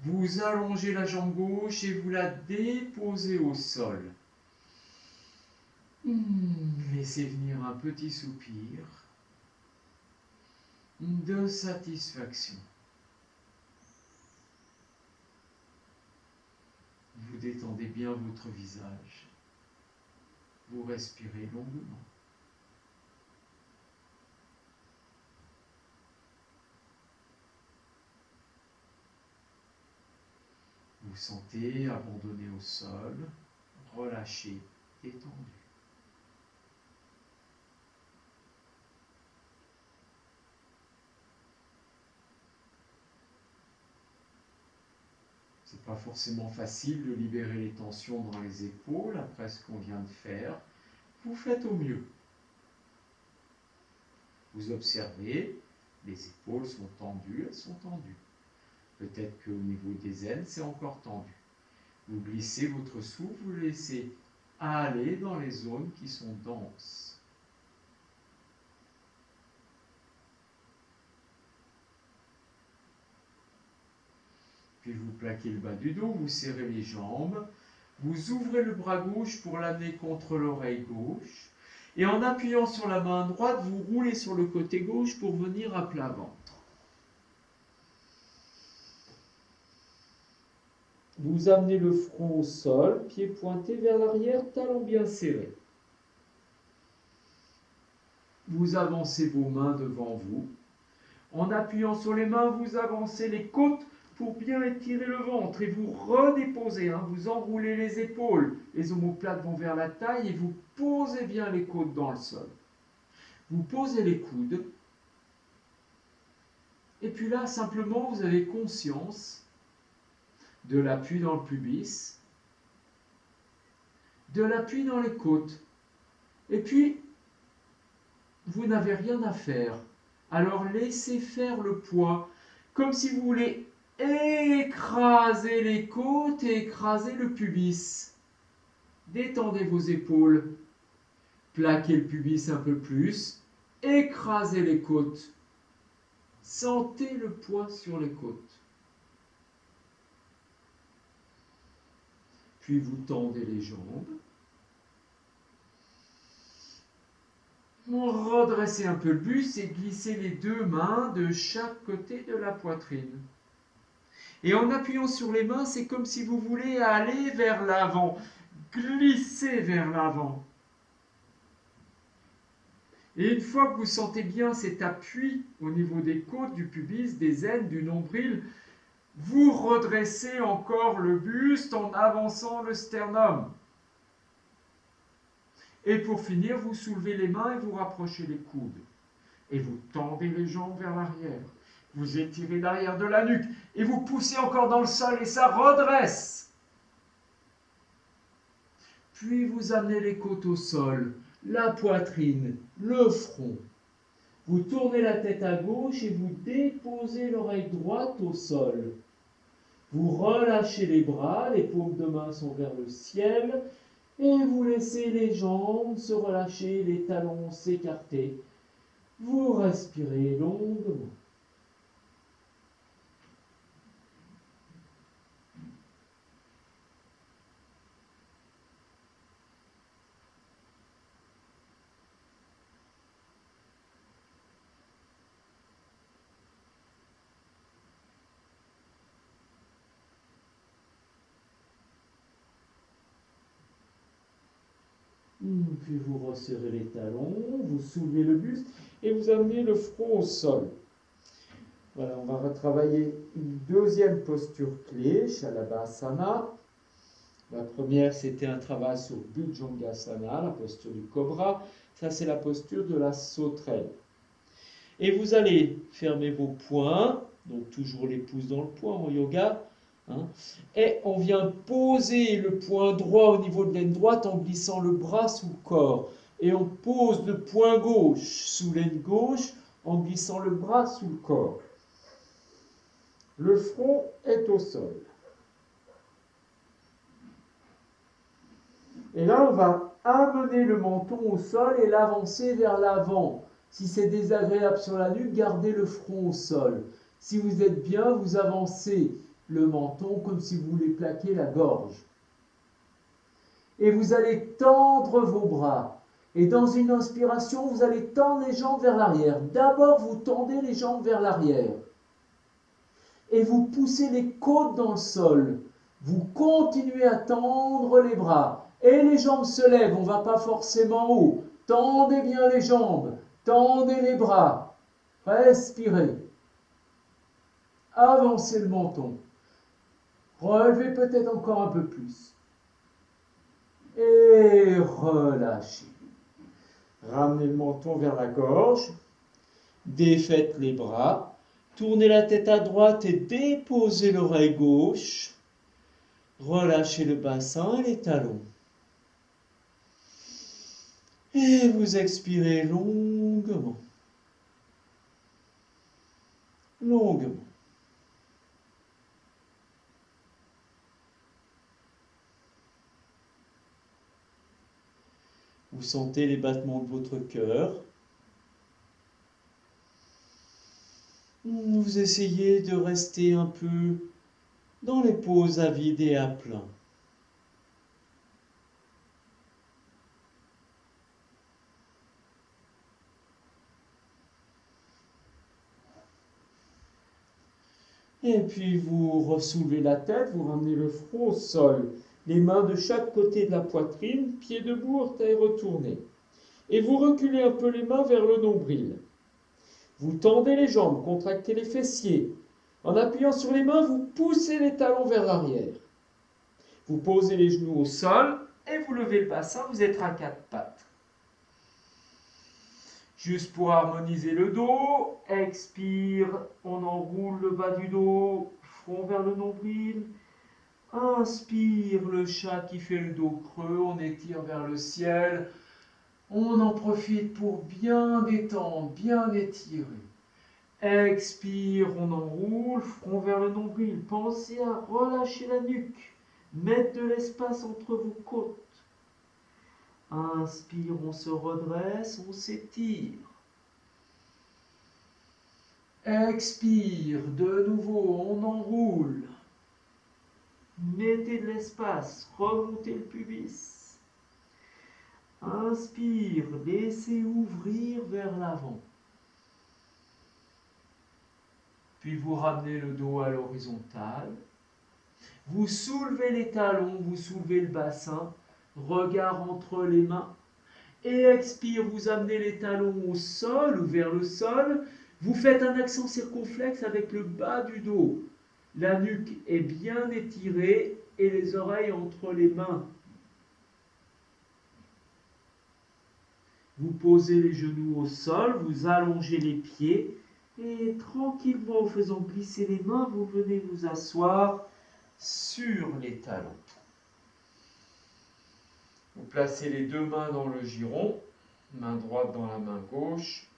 Vous allongez la jambe gauche et vous la déposez au sol. Laissez venir un petit soupir de satisfaction. Vous détendez bien votre visage. Vous respirez longuement. Vous sentez abandonné au sol, relâché, détendu. C'est pas forcément facile de libérer les tensions dans les épaules après ce qu'on vient de faire. Vous faites au mieux. Vous observez, les épaules sont tendues, elles sont tendues. Peut-être qu'au niveau des aines, c'est encore tendu. Vous glissez votre souffle, vous laissez aller dans les zones qui sont denses. Puis vous plaquez le bas du dos, vous serrez les jambes, vous ouvrez le bras gauche pour l'amener contre l'oreille gauche, et en appuyant sur la main droite, vous roulez sur le côté gauche pour venir à plat ventre. Vous amenez le front au sol, pieds pointés vers l'arrière, talons bien serrés. Vous avancez vos mains devant vous. En appuyant sur les mains, vous avancez les côtes pour bien étirer le ventre et vous redéposez. Vous enroulez les épaules, les omoplates vont vers la taille et vous posez bien les côtes dans le sol. Vous posez les coudes. Et puis là, simplement, vous avez conscience de l'appui dans le pubis, de l'appui dans les côtes. Et puis, vous n'avez rien à faire. Alors laissez faire le poids, comme si vous voulez écraser les côtes et écraser le pubis. Détendez vos épaules, plaquez le pubis un peu plus, écrasez les côtes. Sentez le poids sur les côtes. Puis vous tendez les jambes. Redressez un peu le buste et glissez les deux mains de chaque côté de la poitrine. Et en appuyant sur les mains, c'est comme si vous voulez aller vers l'avant, glisser vers l'avant. Et une fois que vous sentez bien cet appui au niveau des côtes, du pubis, des aines, du nombril, vous redressez encore le buste en avançant le sternum. Et pour finir, vous soulevez les mains et vous rapprochez les coudes. Et vous tendez les jambes vers l'arrière. Vous étirez l'arrière de la nuque et vous poussez encore dans le sol et ça redresse. Puis vous amenez les côtes au sol, la poitrine, le front. Vous tournez la tête à gauche et vous déposez l'oreille droite au sol. Vous relâchez les bras, les paumes de main sont vers le ciel et vous laissez les jambes se relâcher, les talons s'écarter. Vous respirez longuement. Puis vous resserrez les talons, vous soulevez le buste et vous amenez le front au sol. Voilà, on va retravailler une deuxième posture clé, Shalabhasana. La première, c'était un travail sur Bhujangasana, la posture du cobra. Ça, c'est la posture de la sauterelle. Et vous allez fermer vos poings, donc toujours les pouces dans le poing en yoga. Hein, et on vient poser le poing droit au niveau de l'aine droite en glissant le bras sous le corps. Et on pose le poing gauche sous l'aine gauche en glissant le bras sous le corps. Le front est au sol. Et là, on va amener le menton au sol et l'avancer vers l'avant. Si c'est désagréable sur la nuque, gardez le front au sol. Si vous êtes bien, vous avancez le menton comme si vous voulez plaquer la gorge. Et vous allez tendre vos bras. Et dans une inspiration, vous allez tendre les jambes vers l'arrière. D'abord, vous tendez les jambes vers l'arrière. Et vous poussez les côtes dans le sol. Vous continuez à tendre les bras. Et les jambes se lèvent, on ne va pas forcément haut. Tendez bien les jambes, tendez les bras. Respirez. Avancez le menton. Relevez peut-être encore un peu plus. Et relâchez. Ramenez le menton vers la gorge. Défaites les bras. Tournez la tête à droite et déposez l'oreille gauche. Relâchez le bassin et les talons. Et vous expirez longuement. Longuement. Vous sentez les battements de votre cœur. Vous essayez de rester un peu dans les pauses à vide et à plein. Et puis vous ressoulevez la tête, vous ramenez le front au sol, les mains de chaque côté de la poitrine, pieds debout, orteils retournés. Et vous reculez un peu les mains vers le nombril. Vous tendez les jambes, contractez les fessiers. En appuyant sur les mains, vous poussez les talons vers l'arrière. Vous posez les genoux au sol et vous levez le bassin, vous êtes à quatre pattes. Juste pour harmoniser le dos, expire, on enroule le bas du dos, front vers le nombril. Inspire, le chat qui fait le dos creux, on étire vers le ciel. On en profite pour bien détendre, bien étirer. Expire, on enroule, front vers le nombril. Pensez à relâcher la nuque, mettre de l'espace entre vos côtes. Inspire, on se redresse, on s'étire. Expire, de nouveau, on enroule. Mettez de l'espace, remontez le pubis. Inspire, laissez ouvrir vers l'avant. Puis vous ramenez le dos à l'horizontale. Vous soulevez les talons, vous soulevez le bassin. Regard entre les mains. Et expire, vous amenez les talons au sol ou vers le sol. Vous faites un accent circonflexe avec le bas du dos. La nuque est bien étirée et les oreilles entre les mains. Vous posez les genoux au sol, vous allongez les pieds et tranquillement, en faisant glisser les mains, vous venez vous asseoir sur les talons. Vous placez les deux mains dans le giron, main droite dans la main gauche,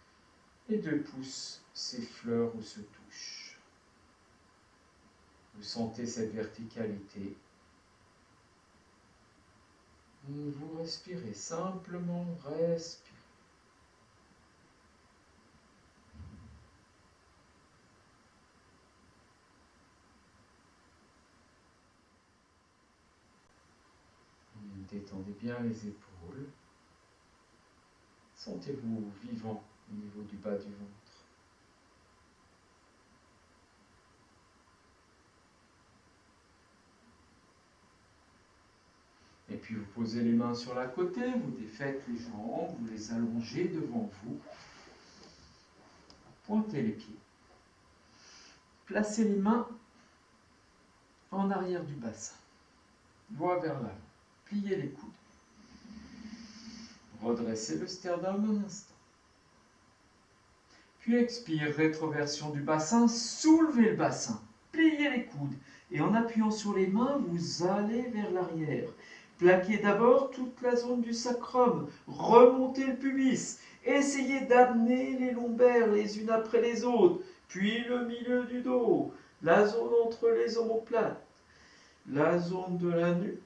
et 2 pouces s'effleurent ou se touchent. Vous sentez cette verticalité. Vous respirez simplement, respirez. Détendez bien les épaules. Sentez-vous vivant au niveau du bas du ventre. Et puis vous posez les mains sur la côté, vous défaites les jambes, vous les allongez devant vous. Pointez les pieds. Placez les mains en arrière du bassin. doigts vers l'avant. Pliez les coudes. Redressez le sternum un instant. Puis expire, rétroversion du bassin, soulevez le bassin, pliez les coudes. Et en appuyant sur les mains, vous allez vers l'arrière. Plaquez d'abord toute la zone du sacrum, remontez le pubis, essayez d'amener les lombaires les unes après les autres, puis le milieu du dos, la zone entre les omoplates, la zone de la nuque.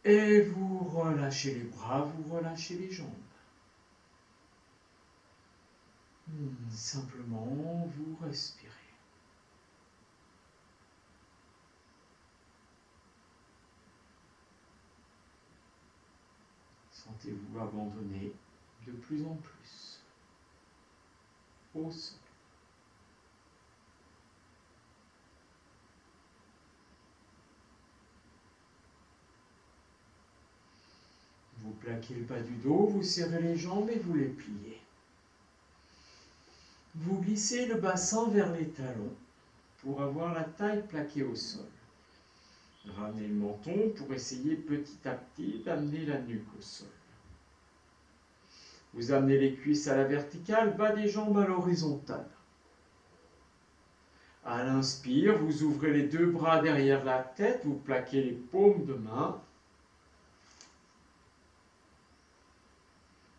Et vous relâchez les bras, vous relâchez les jambes. Simplement, vous respirez. Sentez-vous abandonner de plus en plus au sol. Vous plaquez le bas du dos, vous serrez les jambes et vous les pliez. Vous glissez le bassin vers les talons pour avoir la taille plaquée au sol. Ramenez le menton pour essayer petit à petit d'amener la nuque au sol. Vous amenez les cuisses à la verticale, bas des jambes à l'horizontale. À l'inspire, vous ouvrez les deux bras derrière la tête, vous plaquez les paumes de main.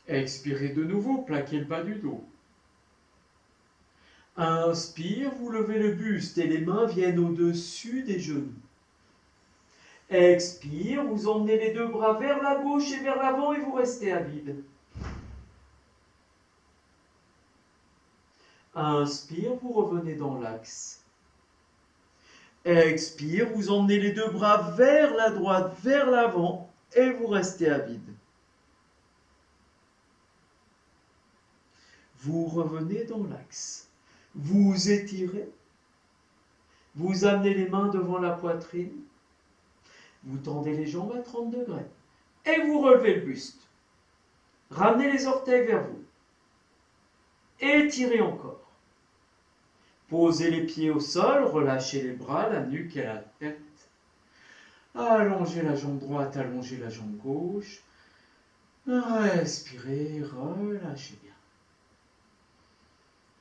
Expirez de nouveau, plaquez le bas du dos. Inspire, vous levez le buste et les mains viennent au-dessus des genoux. Expire, vous emmenez les deux bras vers la gauche et vers l'avant et vous restez à vide. Inspire, vous revenez dans l'axe. Expire, vous emmenez les deux bras vers la droite, vers l'avant et vous restez à vide. Vous revenez dans l'axe. Vous étirez. Vous amenez les mains devant la poitrine. Vous tendez les jambes à 30 degrés. Et vous relevez le buste. Ramenez les orteils vers vous. Étirez encore. Posez les pieds au sol, relâchez les bras, la nuque et la tête. Allongez la jambe droite, allongez la jambe gauche. Respirez, relâchez bien.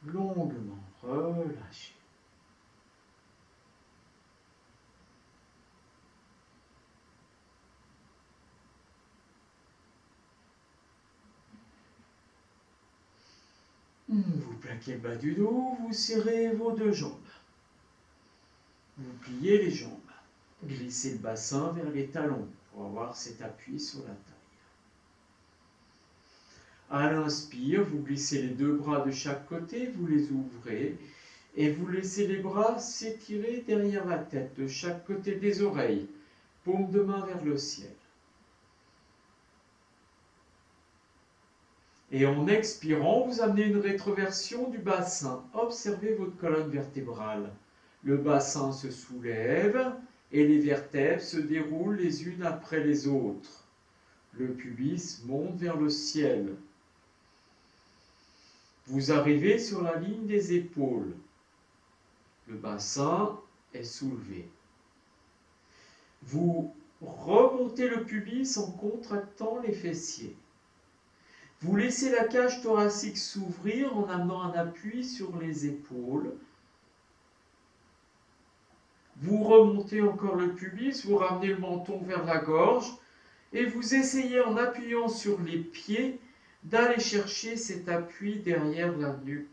Longuement, relâchez. Vous plaquez le bas du dos, vous serrez vos deux jambes. Vous pliez les jambes. Glissez le bassin vers les talons pour avoir cet appui sur la taille. À l'inspire, vous glissez les deux bras de chaque côté, vous les ouvrez et vous laissez les bras s'étirer derrière la tête de chaque côté des oreilles, paume de main vers le ciel. Et en expirant, vous amenez une rétroversion du bassin. Observez votre colonne vertébrale. Le bassin se soulève et les vertèbres se déroulent les unes après les autres. Le pubis monte vers le ciel. Vous arrivez sur la ligne des épaules. Le bassin est soulevé. Vous remontez le pubis en contractant les fessiers. Vous laissez la cage thoracique s'ouvrir en amenant un appui sur les épaules. Vous remontez encore le pubis, vous ramenez le menton vers la gorge et vous essayez en appuyant sur les pieds d'aller chercher cet appui derrière la nuque.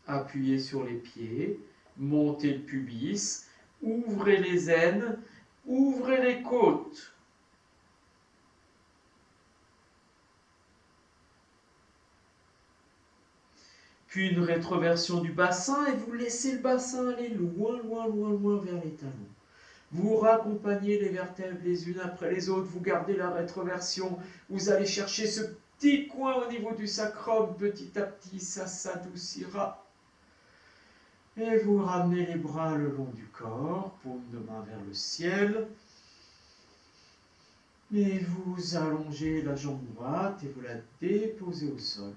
Appuyez sur les pieds, montez le pubis, ouvrez les aines, ouvrez les côtes. Puis une rétroversion du bassin et vous laissez le bassin aller loin, loin, loin, loin vers les talons. Vous raccompagnez les vertèbres les unes après les autres, vous gardez la rétroversion, vous allez chercher ce petit coin au niveau du sacrum, petit à petit ça s'adoucira. Et vous ramenez les bras le long du corps, paume de main vers le ciel. Et vous allongez la jambe droite et vous la déposez au sol.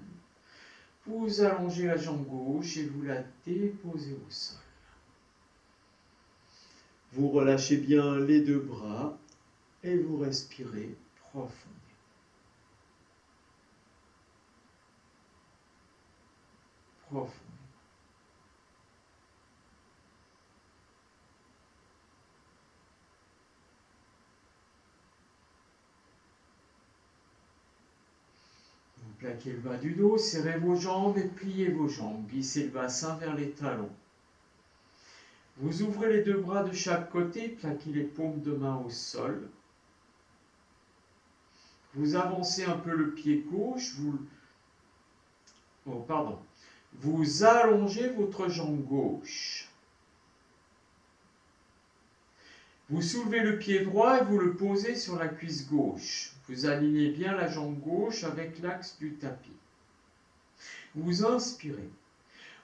Vous allongez la jambe gauche et vous la déposez au sol. Vous relâchez bien les deux bras et vous respirez profondément. Profondément. Vous plaquez le bas du dos, serrez vos jambes et pliez vos jambes. Glissez le bassin vers les talons. Vous ouvrez les deux bras de chaque côté, plaquez les paumes de main au sol. Vous avancez un peu le pied gauche, vous allongez votre jambe gauche. Vous soulevez le pied droit et vous le posez sur la cuisse gauche. Vous alignez bien la jambe gauche avec l'axe du tapis. Vous inspirez.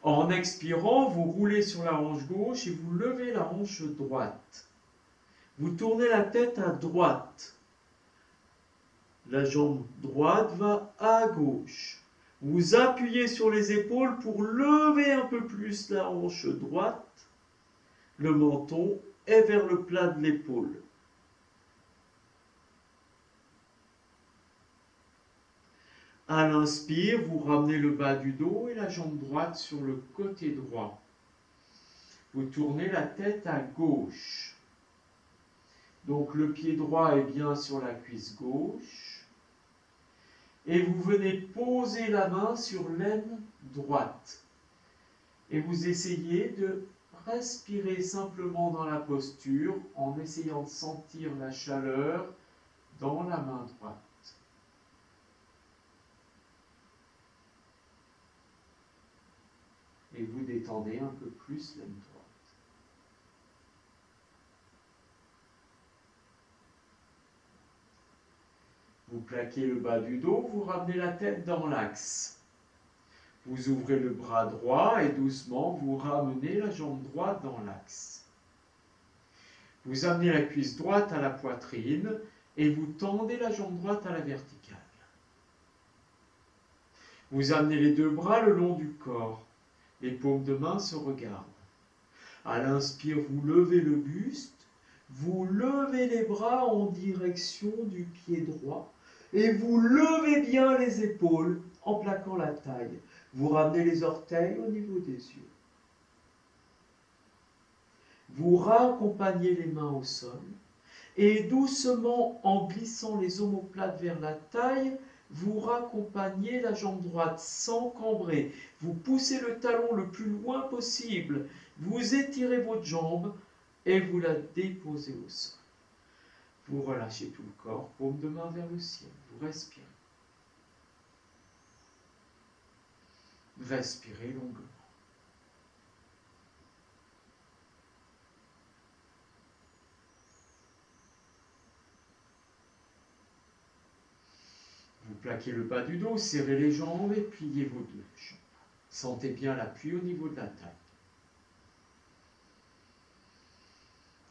En expirant, vous roulez sur la hanche gauche et vous levez la hanche droite. Vous tournez la tête à droite. La jambe droite va à gauche. Vous appuyez sur les épaules pour lever un peu plus la hanche droite. Le menton est vers le plat de l'épaule. À l'inspire, vous ramenez le bas du dos et la jambe droite sur le côté droit. Vous tournez la tête à gauche. Donc le pied droit est bien sur la cuisse gauche. Et vous venez poser la main sur l'aine droite. Et vous essayez de respirer simplement dans la posture en essayant de sentir la chaleur dans la main droite. Et vous détendez un peu plus l'aine droite. Vous plaquez le bas du dos, vous ramenez la tête dans l'axe. Vous ouvrez le bras droit et doucement vous ramenez la jambe droite dans l'axe. Vous amenez la cuisse droite à la poitrine et vous tendez la jambe droite à la verticale. Vous amenez les deux bras le long du corps. Les paumes de main se regardent. À l'inspire, vous levez le buste, vous levez les bras en direction du pied droit et vous levez bien les épaules en plaquant la taille. Vous ramenez les orteils au niveau des yeux. Vous raccompagnez les mains au sol et doucement, en glissant les omoplates vers la taille, vous raccompagnez la jambe droite sans cambrer. Vous poussez le talon le plus loin possible. Vous étirez votre jambe et vous la déposez au sol. Vous relâchez tout le corps, paume de main vers le ciel. Vous respirez. Respirez longuement. Vous plaquez le bas du dos, serrez les jambes et pliez vos deux jambes. Sentez bien l'appui au niveau de la taille.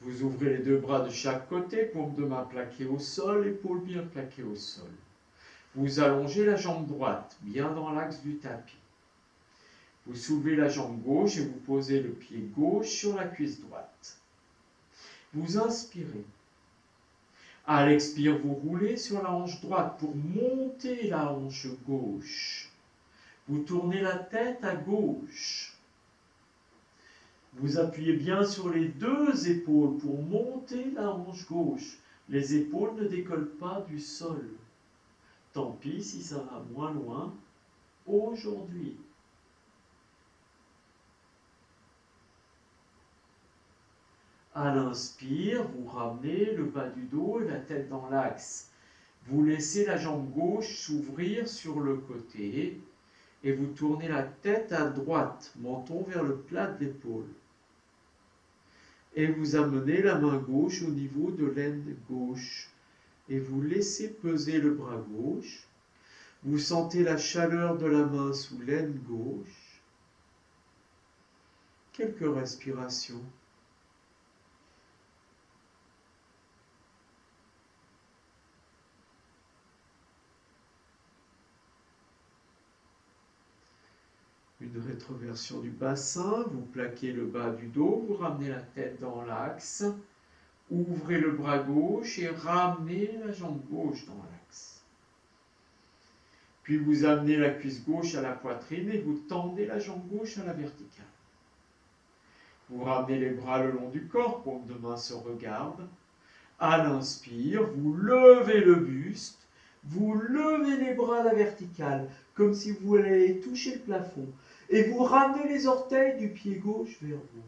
Vous ouvrez les deux bras de chaque côté, paume de main plaquée au sol, épaules bien plaquées au sol. Vous allongez la jambe droite, bien dans l'axe du tapis. Vous soulevez la jambe gauche et vous posez le pied gauche sur la cuisse droite. Vous inspirez. À l'expire, vous roulez sur la hanche droite pour monter la hanche gauche. Vous tournez la tête à gauche. Vous appuyez bien sur les deux épaules pour monter la hanche gauche. Les épaules ne décollent pas du sol. Tant pis si ça va moins loin aujourd'hui. À l'inspire, vous ramenez le bas du dos et la tête dans l'axe. Vous laissez la jambe gauche s'ouvrir sur le côté et vous tournez la tête à droite, menton vers le plat de l'épaule. Et vous amenez la main gauche au niveau de l'aine gauche et vous laissez peser le bras gauche. Vous sentez la chaleur de la main sous l'aine gauche. Quelques respirations. Une Une rétroversion du bassin, vous plaquez le bas du dos, vous ramenez la tête dans l'axe, ouvrez le bras gauche et ramenez la jambe gauche dans l'axe. Puis vous amenez la cuisse gauche à la poitrine et vous tendez la jambe gauche à la verticale. Vous ramenez les bras le long du corps, paume de main se regarde. À l'inspire, vous levez le buste, vous levez les bras à la verticale, comme si vous alliez toucher le plafond. Et vous ramenez les orteils du pied gauche vers vous.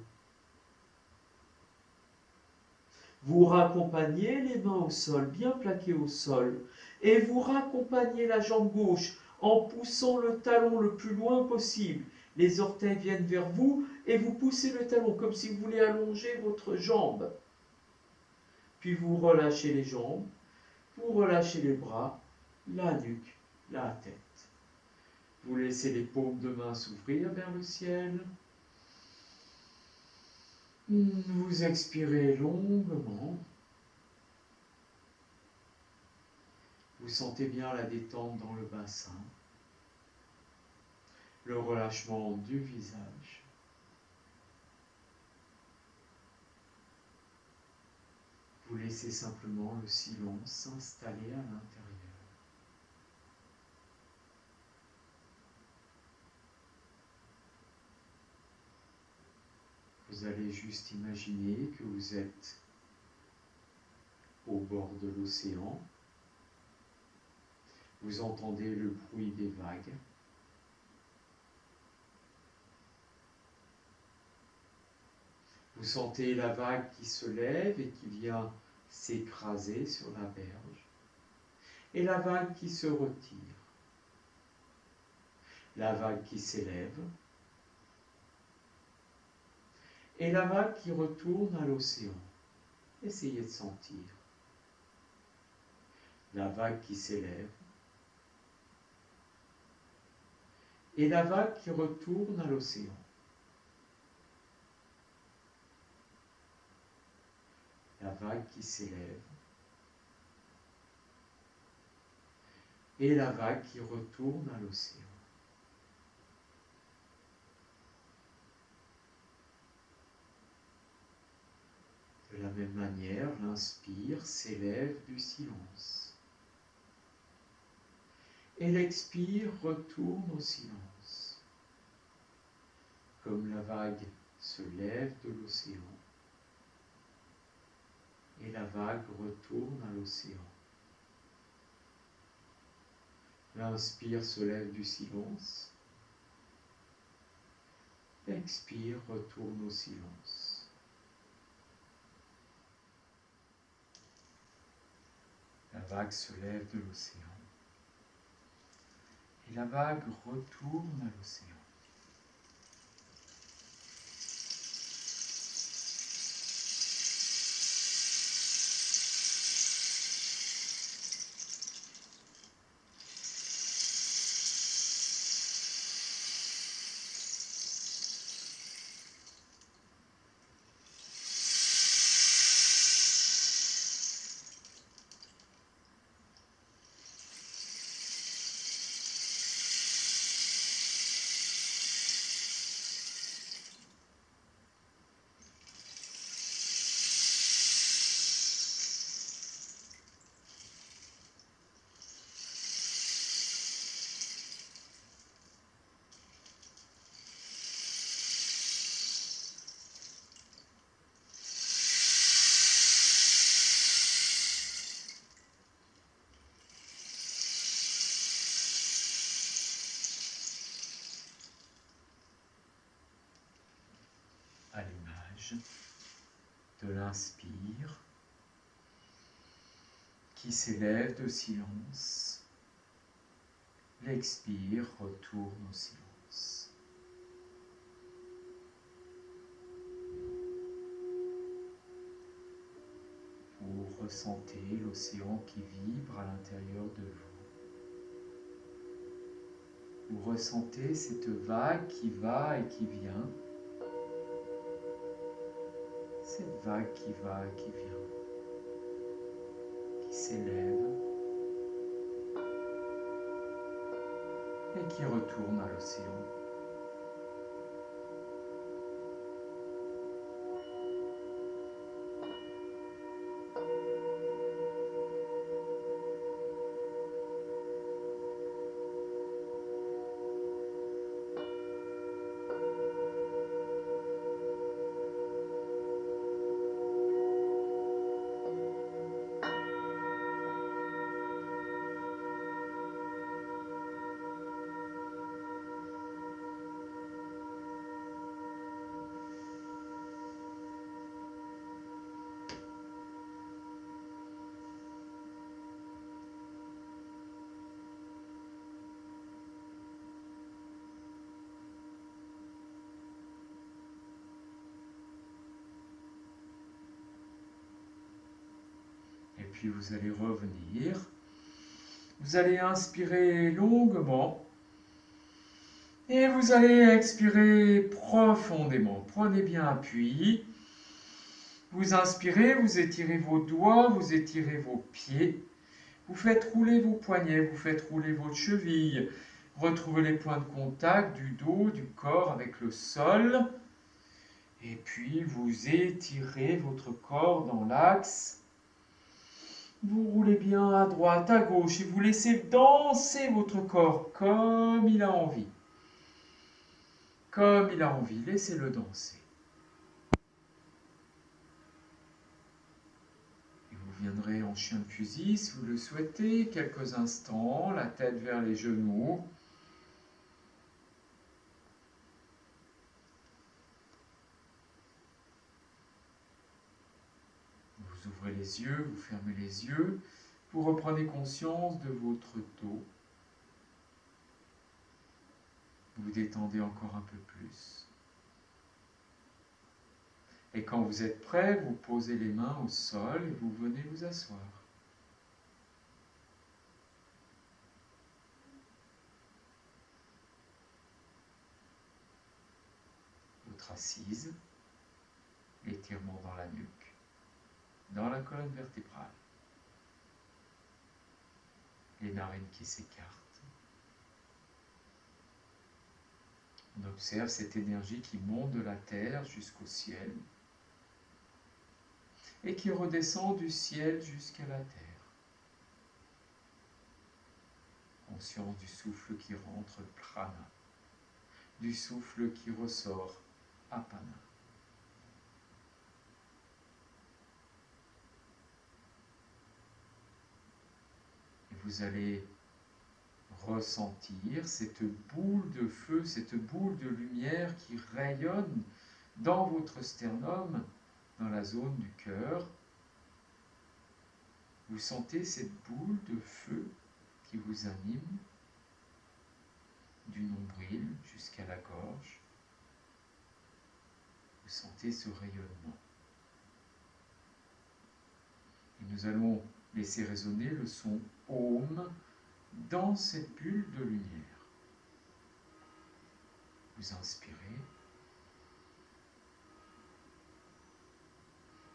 Vous raccompagnez les mains au sol, bien plaquées au sol. Et vous raccompagnez la jambe gauche en poussant le talon le plus loin possible. Les orteils viennent vers vous et vous poussez le talon comme si vous voulez allonger votre jambe. Puis vous relâchez les jambes, vous relâchez les bras, la nuque, la tête. Vous laissez les paumes de main s'ouvrir vers le ciel. Vous expirez longuement. Vous sentez bien la détente dans le bassin, le relâchement du visage. Vous laissez simplement le silence s'installer à l'intérieur. Vous allez juste imaginer que vous êtes au bord de l'océan. Vous entendez le bruit des vagues. Vous sentez la vague qui se lève et qui vient s'écraser sur la berge. Et la vague qui se retire. La vague qui s'élève. Et la vague qui retourne à l'océan. Essayez de sentir. La vague qui s'élève. Et la vague qui retourne à l'océan. La vague qui s'élève. Et la vague qui retourne à l'océan. De la même manière, l'inspire s'élève du silence. Et l'expire retourne au silence. Comme la vague se lève de l'océan. Et la vague retourne à l'océan. L'inspire se lève du silence. L'expire retourne au silence. La vague se lève de l'océan. Et la vague retourne à l'océan. À l'image de l'inspire qui s'élève de silence, l'expire retourne au silence. Vous ressentez l'océan qui vibre à l'intérieur de vous. Vous ressentez cette vague qui va et qui vient. Cette vague qui va et qui vient, qui s'élève et qui retourne à l'océan. puis vous allez revenir. Vous allez inspirer longuement. Et vous allez expirer profondément. Prenez bien appui. Vous inspirez, vous étirez vos doigts, vous étirez vos pieds. Vous faites rouler vos poignets, vous faites rouler vos chevilles. Retrouvez les points de contact du dos, du corps avec le sol. Et puis vous étirez votre corps dans l'axe. Vous roulez bien à droite, à gauche et vous laissez danser votre corps comme il a envie. Comme il a envie, laissez-le danser. Et vous viendrez en chien de fusil si vous le souhaitez, quelques instants, la tête vers les genoux. Vous ouvrez les yeux, vous fermez les yeux, vous reprenez conscience de votre dos. Vous détendez encore un peu plus. Et quand vous êtes prêt, vous posez les mains au sol et vous venez vous asseoir. Votre assise, l'étirement dans la nuque, dans la colonne vertébrale. Les narines qui s'écartent. On observe cette énergie qui monte de la terre jusqu'au ciel et qui redescend du ciel jusqu'à la terre. Conscience du souffle qui rentre, prana, du souffle qui ressort, apana. Et vous allez ressentir cette boule de feu, cette boule de lumière qui rayonne dans votre sternum, dans la zone du cœur. Vous sentez cette boule de feu qui vous anime du nombril jusqu'à la gorge. Vous sentez ce rayonnement. Et nous allons laisser résonner le son Om dans cette bulle de lumière. Vous inspirez.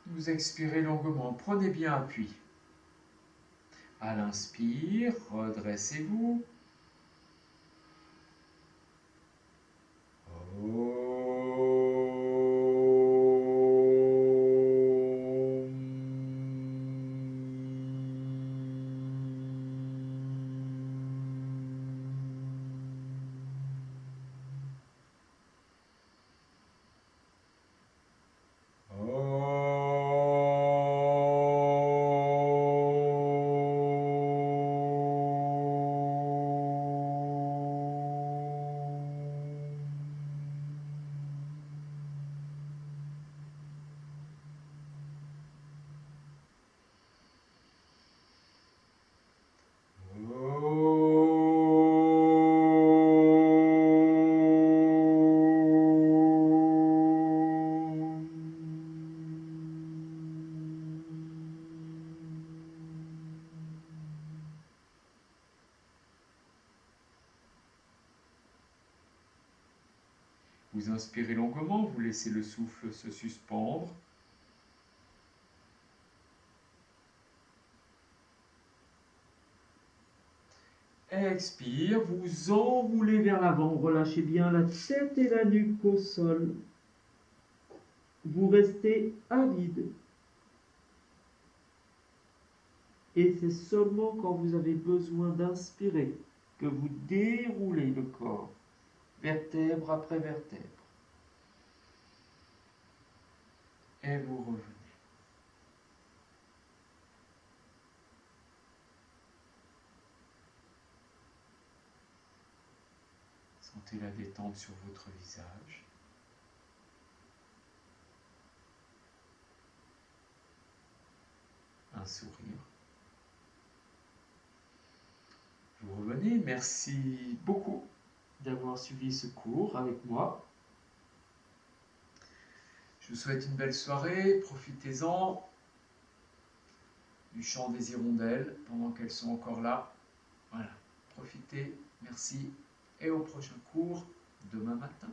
Vous expirez longuement. Prenez bien appui. À l'inspire, redressez-vous. Vous inspirez longuement, vous laissez le souffle se suspendre. Expire, vous enroulez vers l'avant, relâchez bien la tête et la nuque au sol. Vous restez à vide. Et c'est seulement quand vous avez besoin d'inspirer que vous déroulez le corps, vertèbre après vertèbre. Et vous revenez. Sentez la détente sur votre visage. Un sourire. Vous revenez. Merci beaucoup d'avoir suivi ce cours avec moi. Je vous souhaite une belle soirée. Profitez-en. du chant des hirondelles pendant qu'elles sont encore là. Voilà, profitez, merci et au prochain cours demain matin.